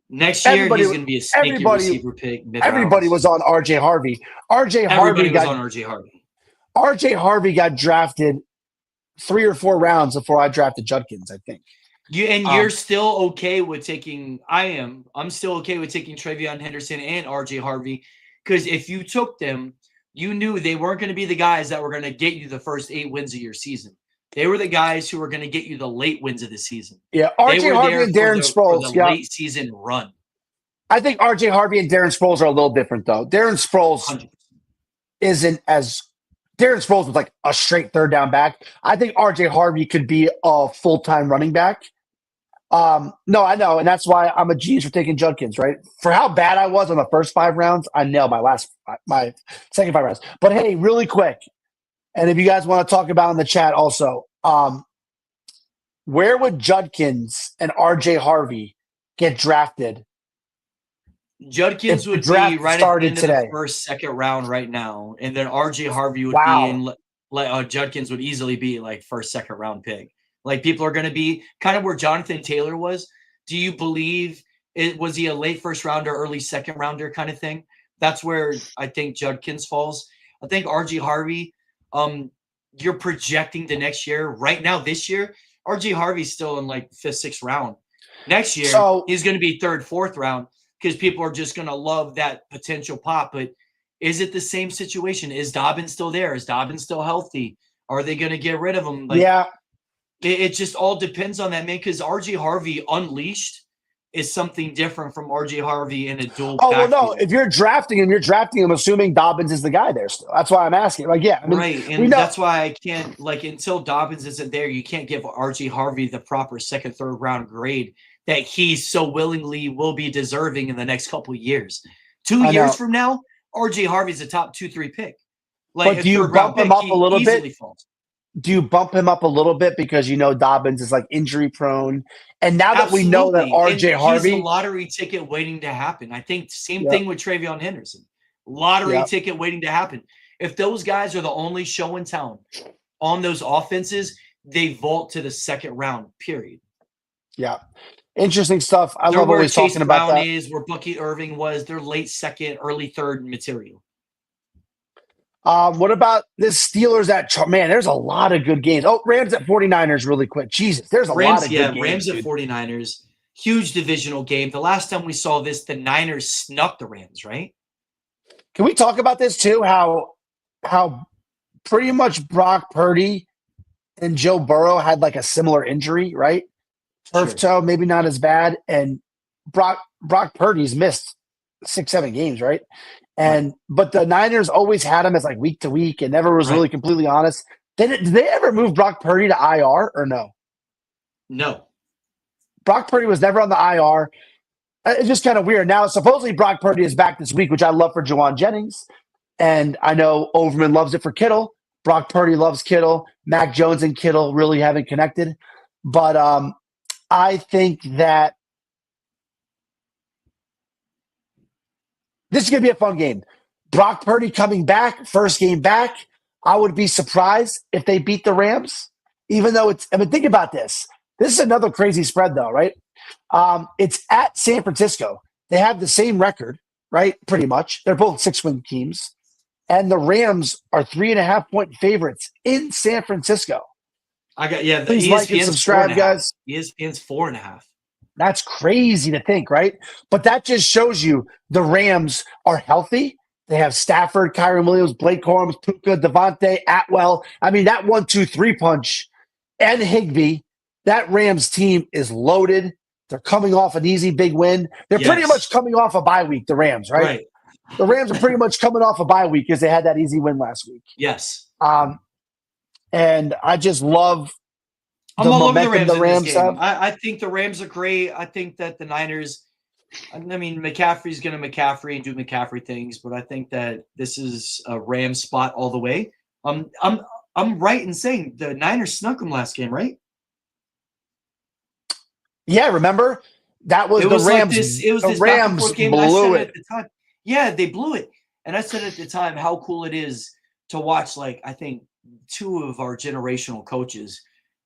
Next year, he's going to be a sneaky receiver pick. Everybody was on RJ Harvey. Everybody was on RJ Harvey. RJ Harvey got drafted 3 or 4 rounds before I drafted Judkins, I think. You're still okay with taking – I'm still okay with taking Travion Henderson and RJ Harvey, because if you took them, you knew they weren't going to be the guys that were going to get you the first 8 wins of your season. They were the guys who were going to get you the late wins of the season. Yeah, RJ Harvey and Darren Sproles. The late season run. I think RJ Harvey and Darren Sproles are a little different, though. Darren Sproles 100%. isn't as – Darren Sproles was like a straight third down back. I think RJ Harvey could be a full-time running back. No, I know, and that's why I'm a genius for taking Judkins, right? For how bad I was on the first 5 rounds, I nailed my second 5 rounds. But hey, really quick, and if you guys want to talk about in the chat also, where would Judkins and RJ Harvey get drafted? Judkins would be right at the end of the first, second round right now, and then RJ Harvey would be in. Judkins would easily be like first, second round pick. Like, people are going to be kind of where Jonathan Taylor was. Do you believe was he a late first rounder, early second rounder kind of thing? That's where I think Judkins falls. I think RJ Harvey, you're projecting the next year. Right now, this year, RJ Harvey's still in like 5th, 6th round. Next year, he's going to be 3rd, 4th round, because people are just going to love that potential pop. But is it the same situation? Is Dobbins still there? Is Dobbins still healthy? Are they going to get rid of him? It just all depends on that, man, because RJ Harvey unleashed is something different from RJ Harvey in a dual backfield. Well, no. If you're drafting him assuming Dobbins is the guy there still. That's why I'm asking. Like, yeah. I mean, right, and that's why I can't, like, until Dobbins isn't there, you can't give RJ Harvey the proper 2nd, 3rd round grade that he so willingly will be deserving in the next couple of years. 2 years from now, RJ Harvey's a top 2-3 pick. Like, do you bump him up a little bit? Do you bump him up a little bit because you know Dobbins is like injury prone? And now that we know that RJ Harvey, he's a lottery ticket waiting to happen. I think same thing with Travion Henderson. Lottery ticket waiting to happen. If those guys are the only show in town on those offenses, they vault to the 2nd round, period. Yeah. Interesting stuff. I love always talking about that. Is where Bucky Irving was, their late 2nd, early 3rd material. What about the Steelers man, there's a lot of good games. Oh, Rams at 49ers really quick. Jesus, there's a lot of good games. Rams at 49ers. Huge divisional game. The last time we saw this, the Niners snuck the Rams, right? Can we talk about this too? How pretty much Brock Purdy and Joe Burrow had like a similar injury, right? Turf toe, maybe not as bad. And Brock Purdy's missed 6-7 games, right? But the Niners always had him as like week to week and never was really completely honest. Did they ever move Brock Purdy to IR or no? No. Brock Purdy was never on the IR. It's just kind of weird. Now, supposedly Brock Purdy is back this week, which I love for Jawan Jennings. And I know Overman loves it for Kittle. Brock Purdy loves Kittle. Mac Jones and Kittle really haven't connected. But I think that this is going to be a fun game. Brock Purdy coming back, first game back. I would be surprised if they beat the Rams, even though think about this. This is another crazy spread, though, right? It's at San Francisco. They have the same record, right? Pretty much. They're both 6-win teams. And the Rams are 3.5-point favorites in San Francisco. The Please like and subscribe, guys. ESPN's 4.5. That's crazy to think, right? But that just shows you the Rams are healthy. They have Stafford, Kyron Williams, Blake Corum, Puka, Devontae, Atwell. I mean, that 1-2-3 punch and Higbee, that Rams team is loaded. They're coming off an easy big win. They're pretty much coming off a bye week, the Rams, right? The Rams are pretty much coming off a bye week because they had that easy win last week. Yes. And I just love I'm all over the Rams in this game. I think the Rams are great. I think that the Niners, I mean, McCaffrey's going to McCaffrey and do McCaffrey things, but I think that this is a Rams spot all the way. I'm right in saying the Niners snuck them last game, right? Yeah, remember? That was the Rams. Like this, it was this Rams game. blew it at the time. Yeah, they blew it. And I said at the time how cool it is to watch, like, I think two of our generational coaches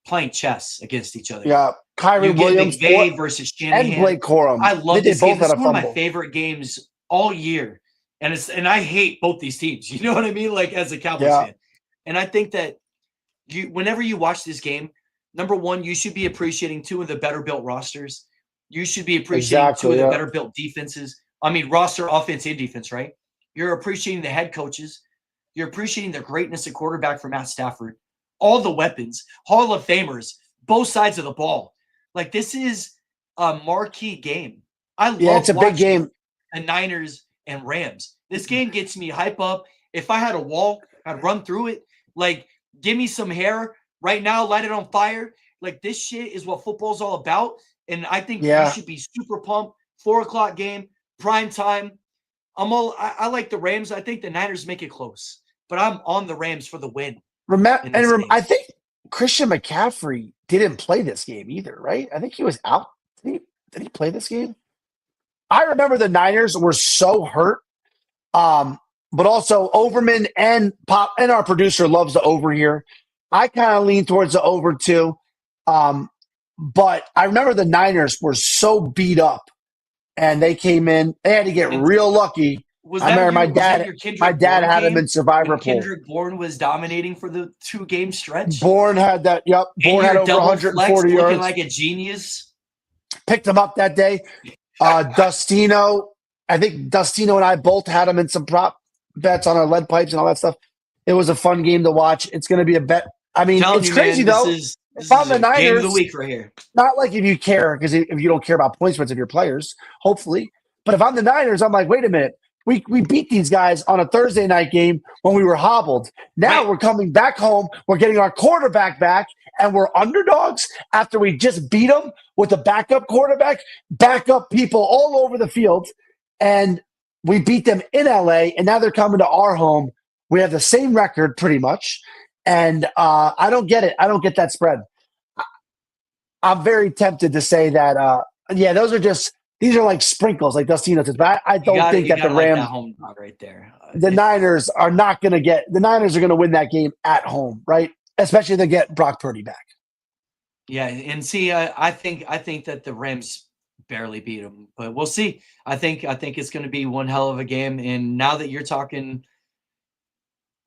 playing chess against each other. Yeah, Kyron Williams versus Shanahan and Blake Corum. I love this game. It's one of my favorite games all year. And I hate both these teams. You know what I mean? Like, as a Cowboys fan. And I think that whenever you watch this game, number one, you should be appreciating two of the better built rosters. You should be appreciating two of the better built defenses. I mean, roster, offense, and defense, right? You're appreciating the head coaches. You're appreciating the greatness of quarterback for Matt Stafford. All the weapons, Hall of Famers, both sides of the ball. Like, this is a marquee game. I love it's a big game. The Niners and Rams. This game gets me hype up. If I had a wall, I'd run through it. Like, give me some hair right now, light it on fire. Like, this shit is what football's all about. And I think you should be super pumped. 4:00 game, prime time. I like the Rams. I think the Niners make it close, but I'm on the Rams for the win. I think Christian McCaffrey didn't play this game either, right? I think he was out. Did he play this game? I remember the Niners were so hurt. But also Overman and Pop and our producer loves the over here. I kind of lean towards the over too. But I remember the Niners were so beat up and they came in. They had to get real lucky. I remember my dad had him in Survivor Pool. Kendrick Bourne was dominating for the 2-game stretch. Bourne had that. Yep. Bourne had over 140 yards. Looking like a genius. Picked him up that day. Dustino. I think Dustino and I both had him in some prop bets on our lead pipes and all that stuff. It was a fun game to watch. It's going to be a bet. I mean, it's crazy though. If I'm the Niners, game of the week right here. Not like if you care, because if you don't care about point spreads of your players, hopefully. But if I'm the Niners, I'm like, wait a minute. We beat these guys on a Thursday night game when we were hobbled. Now we're coming back home. We're getting our quarterback back, and we're underdogs after we just beat them with a backup quarterback, backup people all over the field, and we beat them in LA, and now they're coming to our home. We have the same record pretty much, and I don't get it. I don't get that spread. I'm very tempted to say that, these are like sprinkles, like Dustino says, but I don't think that the Rams, like home dog right there. The Niners are not going to the Niners are going to win that game at home, right? Especially if they get Brock Purdy back. Yeah, and see, I think that the Rams barely beat them, but we'll see. I think it's going to be one hell of a game. And now that you're talking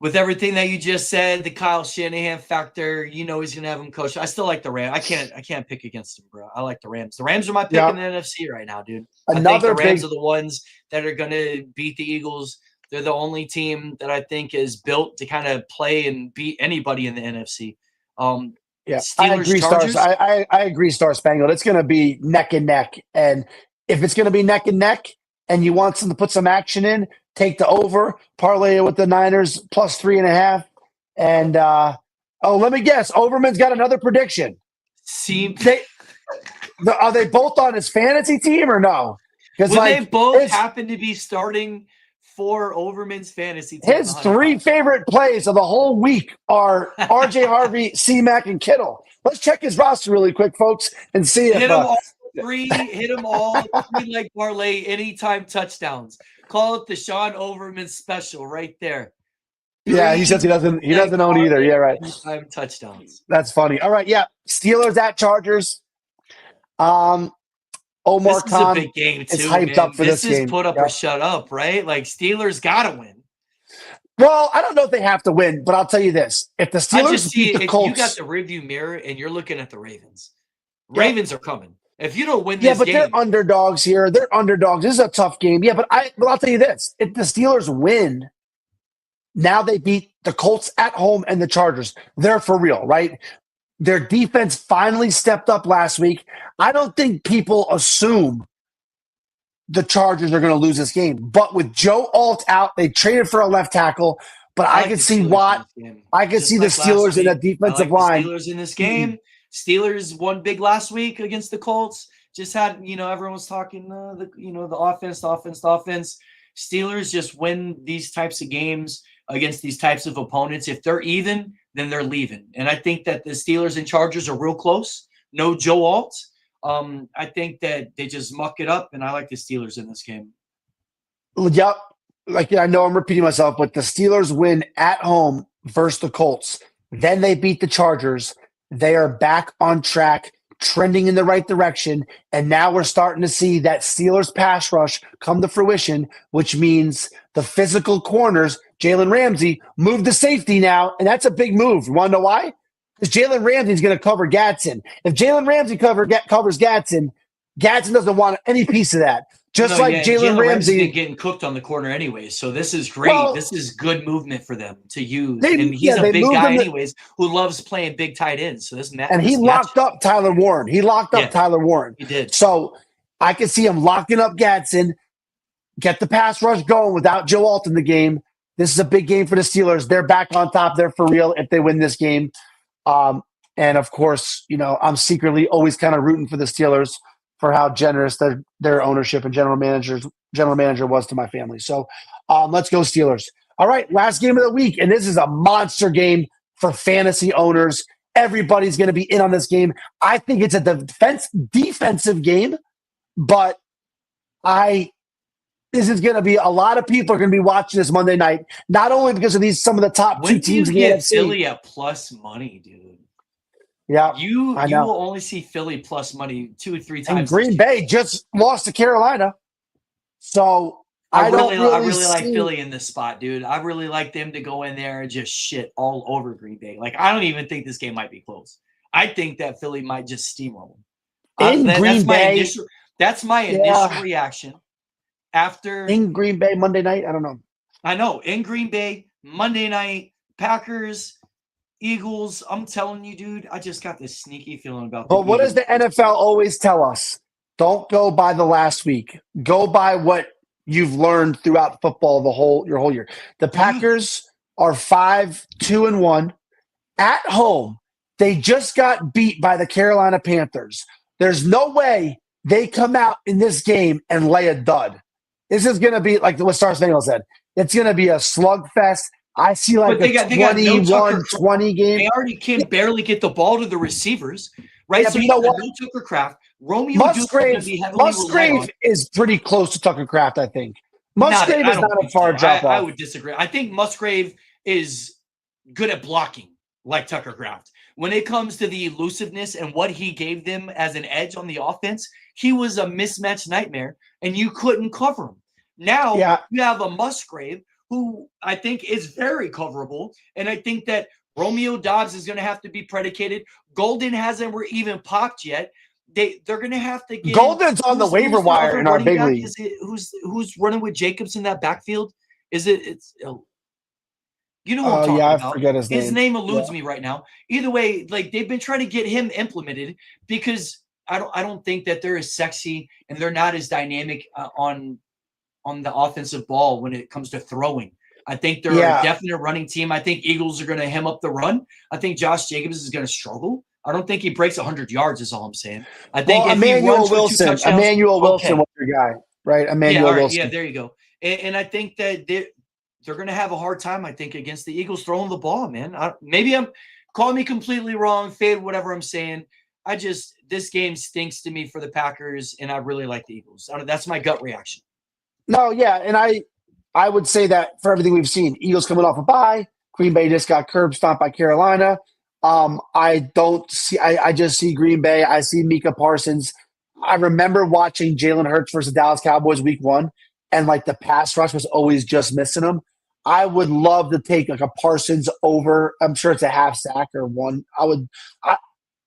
with everything that you just said, the Kyle Shanahan factor, he's going to have him coach. I still like the Rams. I can't pick against them, bro. I like the Rams. The Rams are my pick in the NFC right now, dude. I think the Rams are the ones that are going to beat the Eagles. They're the only team that I think is built to kind of play and beat anybody in the NFC. Steelers, I agree, Chargers. I agree, Star Spangled. It's going to be neck and neck. And if it's going to be neck and neck and you want to put some action in, take the over, parlay it with the Niners plus 3.5. And, let me guess. Overman's got another prediction. See, are they both on his fantasy team or no? Because When they both his, happen to be starting for Overman's fantasy team. his three favorite plays of the whole week are RJ Harvey, C-Mac, and Kittle. Let's check his roster really quick, folks, and see if hit them all hit them all 3-leg parlay anytime touchdowns. Call it the Sean Overman special right there. Yeah, he says he doesn't own either. Yeah, right. Anytime touchdowns. That's funny. All right, yeah. Steelers at Chargers. Omar This is Khan a big game too. is hyped up for this game. This is put up or shut up, right? Like Steelers gotta win. Well, I don't know if they have to win, but I'll tell you this: if the Steelers beat the Colts, you got the rearview mirror and you're looking at the Ravens. Ravens are coming. If you don't win this yeah, but game, they're underdogs here. They're underdogs. This is a tough game. Yeah, but I'll tell you this: if the Steelers win, now they beat the Colts at home and the Chargers. They're for real, right? Their defense finally stepped up last week. I don't think people assume the Chargers are going to lose this game. But with Joe Alt out, they traded for a left tackle. But I can see Watt. I can see the Steelers in a defensive line. Steelers in this game. Steelers won big last week against the Colts. Just had, everyone was talking the offense. Steelers just win these types of games against these types of opponents. If they're even, then they're leaving. And I think that the Steelers and Chargers are real close. No Joe Alt. I think that they just muck it up, and I like the Steelers in this game. Yep. I know I'm repeating myself, but the Steelers win at home versus the Colts. Then they beat the Chargers. They are back on track, trending in the right direction. And now we're starting to see that Steelers pass rush come to fruition, which means the physical corners, Jalen Ramsey, move to safety now. And that's a big move. You want to know why? Because Jalen Ramsey is going to cover Gadsden. If Jalen Ramsey covers Gadsden, Gadsden doesn't want any piece of that. Jalen Ramsey getting cooked on the corner anyways. So this is great. This is good movement for them to use. And he's a big guy anyways who loves playing big tight ends. So he locked up Tyler Warren. He did. So I can see him locking up Gadsden, get the pass rush going without Joe Alt in the game. This is a big game for the Steelers. They're back on top. They're for real if they win this game. And of course, I'm secretly always kind of rooting for the Steelers for how generous their ownership and general manager was to my family. So let's go Steelers. All right, last game of the week, and this is a monster game for fantasy owners. Everybody's going to be in on this game. I think it's a defensive game, but this is going to be a lot of people are going to be watching this Monday night, not only because of some of the top two teams in the NFC. Philly at plus money, dude. Yeah, you will only see Philly plus money 2 or 3 times. And Green Bay just lost to Carolina, so I really like Philly in this spot, dude. I really like them to go in there and just shit all over Green Bay. Like I don't even think this game might be close. I think that Philly might just steamroll them. That's my initial reaction. After in Green Bay Monday night, I don't know. I know in Green Bay Monday night, Packers. Eagles, I'm telling you, dude, I just got this sneaky feeling about But what does the NFL always tell us? Don't go by the last week. Go by what you've learned throughout football your whole year. The Packers are 5-2-1 at home. They just got beat by the Carolina Panthers. There's no way they come out in this game and lay a dud. This is going to be like what Star Spangle said. It's going to be a slugfest. I see like a 21-20 game. They already can barely get the ball to the receivers, right? Yeah, so you got no Tucker Kraft. Romeo Musgrave is pretty close to Tucker Kraft, I think. Musgrave is not a far drop off. I would disagree. I think Musgrave is good at blocking like Tucker Kraft. When it comes to the elusiveness and what he gave them as an edge on the offense, he was a mismatch nightmare, and you couldn't cover him. Now you have a Musgrave who I think is very coverable. And I think that Romeo Doubs is going to have to be predicated. Golden hasn't even popped yet. They're going to have to get Golden's on the waiver wire in our big league. Who's running with Jacobs in that backfield? It's you know what I'm talking about. I forget his name. His name eludes me right now. Either way, like they've been trying to get him implemented because I don't think that they're as sexy and they're not as dynamic on the offensive ball when it comes to throwing. I think they're a definite running team. I think Eagles are going to hem up the run. I think Josh Jacobs is going to struggle. I don't think he breaks 100 yards is all I'm saying. I think Emmanuel Wilson was your guy. right? Yeah, Emmanuel all right. Yeah, Wilson. there you go. And I think that they're going to have a hard time, I think, against the Eagles throwing the ball, man. Maybe I'm call me completely wrong, fade whatever I'm saying. This game stinks to me for the Packers, and I really like the Eagles. That's my gut reaction. No, yeah, and I would say that for everything we've seen, Eagles coming off a bye, Green Bay just got curb stomped by Carolina. I don't see. I just see Green Bay. I see Micah Parsons. I remember watching Jalen Hurts versus Dallas Cowboys week 1, and like the pass rush was always just missing him. I would love to take like a Parsons over. I'm sure it's a half sack or one.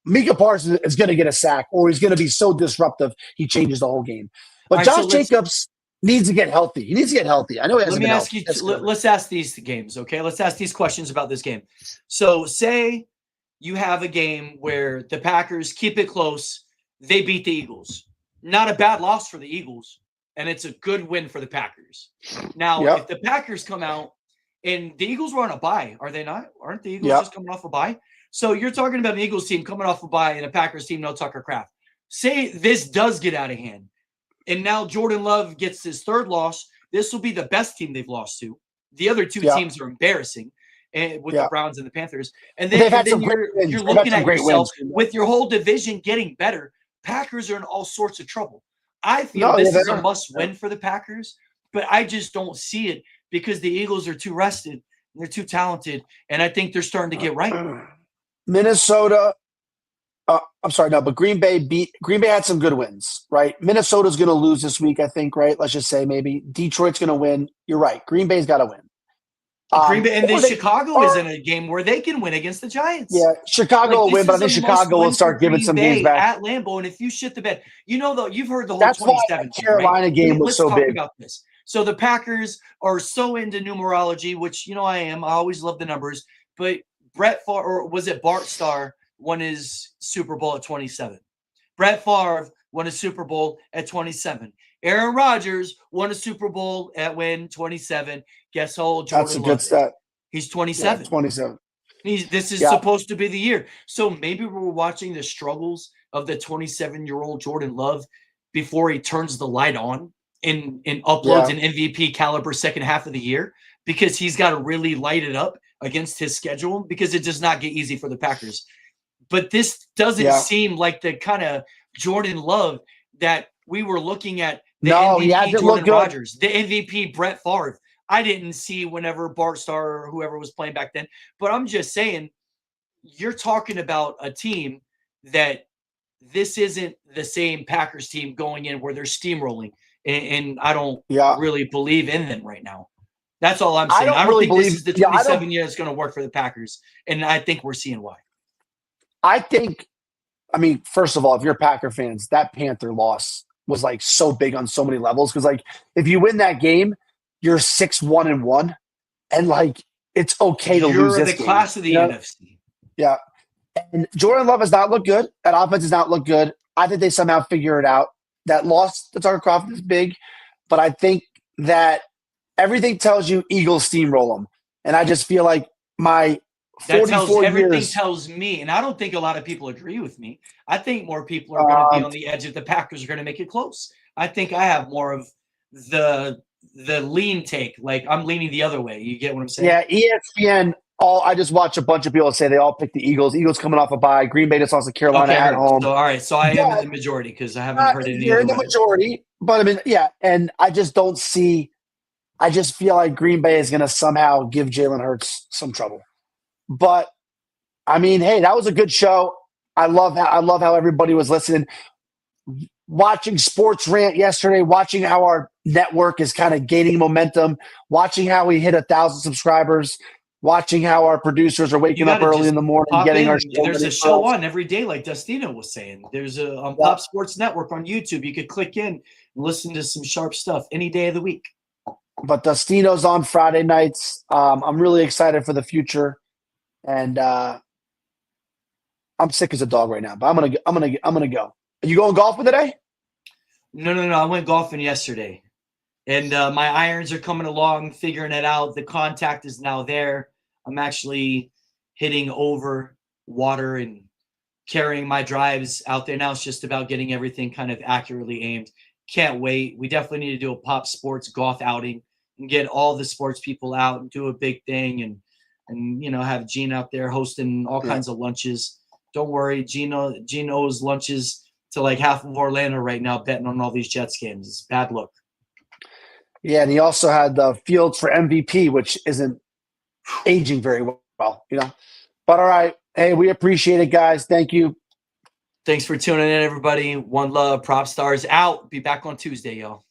Micah Parsons is going to get a sack, or he's going to be so disruptive he changes the whole game. All But right, so Josh Jacobs needs to get healthy. He needs to get healthy. I know he let hasn't me been ask healthy. you. Let's ask these games, okay? Let's ask these questions about this game. So, say you have a game where the Packers keep it close, they beat the Eagles. Not a bad loss for the Eagles, and it's a good win for the Packers. Now, if the Packers come out and the Eagles were on a bye, are they not? Aren't the Eagles just coming off a bye? So you're talking about an Eagles team coming off a bye and a Packers team, no Tucker Kraft. Say this does get out of hand, and now Jordan Love gets his third loss. This will be the best team they've lost to. The other two teams are embarrassing, and with the Browns and the Panthers. And then, you're looking at yourself with your whole division getting better. Packers are in all sorts of trouble. I feel this is a must-win for the Packers, but I just don't see it because the Eagles are too rested and they're too talented, and I think they're starting to get right. Minnesota. I'm sorry, no, but Green Bay had some good wins, right? Minnesota's going to lose this week, I think, right? Let's just say maybe Detroit's going to win. You're right. Green Bay's got to win. Green Bay, and then Chicago is in a game where they can win against the Giants. Yeah, Chicago will win, but I think Chicago will start giving some games back at Lambeau. And if you shit the bed, though, you've heard the whole that's 27 why Carolina game was so big. Let's talk about this. So the Packers are so into numerology, which I am. I always love the numbers. But Brett Favre, or was it Bart Starr, won his Super Bowl at 27. Brett Favre won a Super Bowl at 27. Aaron Rodgers won a Super Bowl at 27. Guess how old Jordan That's a Love good stat. He's 27. Yeah, 27. This is supposed to be the year. So maybe we're watching the struggles of the 27-year-old Jordan Love before he turns the light on and uploads an MVP caliber second half of the year, because he's got to really light it up against his schedule, because it does not get easy for the Packers. But this doesn't seem like the kind of Jordan Love that we were looking at. The MVP Jordan Rodgers, the MVP Brett Favre. I didn't see whenever Bart Starr or whoever was playing back then. But I'm just saying, you're talking about a team that this isn't the same Packers team going in where they're steamrolling. And I don't really believe in them right now. That's all I'm saying. I don't think this is the 27 year that's going to work for the Packers. And I think we're seeing why. First of all, if you're Packer fans, that Panther loss was like so big on so many levels. Because like if you win that game, you're 6-1-1, and like it's okay to lose this game. You're the class of the NFC. Yeah. And Jordan Love has not looked good. That offense does not look good. I think they somehow figure it out. That loss to Tucker Kraft is big, but I think that everything tells you Eagles steamroll them. And I just feel like my 44 everything tells me, and I don't think a lot of people agree with me. I think more people are going to be on the edge if the Packers are going to make it close. I think I have more of the lean take. Like I'm leaning the other way. You get what I'm saying? Yeah, ESPN. I just watched a bunch of people say they all picked the Eagles. Eagles coming off a bye. Green Bay just lost to Carolina at home. So, all right, so I am in the majority because I haven't heard any. You're in the majority, but and I just don't see. I just feel like Green Bay is going to somehow give Jalen Hurts some trouble. But hey, that was a good show. I love how everybody was listening. Watching Sports Rant yesterday, watching how our network is kind of gaining momentum, watching how we hit 1,000 subscribers, watching how our producers are waking up early in the morning, getting our show. There's a show on every day, like Dustino was saying. There's on Pop Sports Network on YouTube. You could click in and listen to some sharp stuff any day of the week. But Dustino's on Friday nights. I'm really excited for the future, and I'm sick as a dog right now. But I'm gonna go. Are you going golfing today? No. I went golfing yesterday, and my irons are coming along, figuring it out. The contact is now there. I'm actually hitting over water and carrying my drives out there. Now it's just about getting everything kind of accurately aimed. Can't wait. We definitely need to do a Pop Sports golf outing and get all the sports people out and do a big thing and have Gene out there hosting all kinds of lunches. Don't worry, Gene owes lunches to like half of Orlando right now betting on all these Jets games. It's bad look. Yeah, and he also had the Fields for MVP, which isn't aging very well, But all right, hey, we appreciate it, guys. Thank you. Thanks for tuning in, everybody. One love. Prop Stars out. Be back on Tuesday, y'all.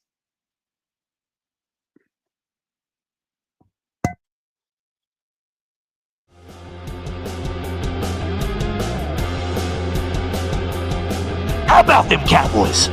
How about them Cowboys?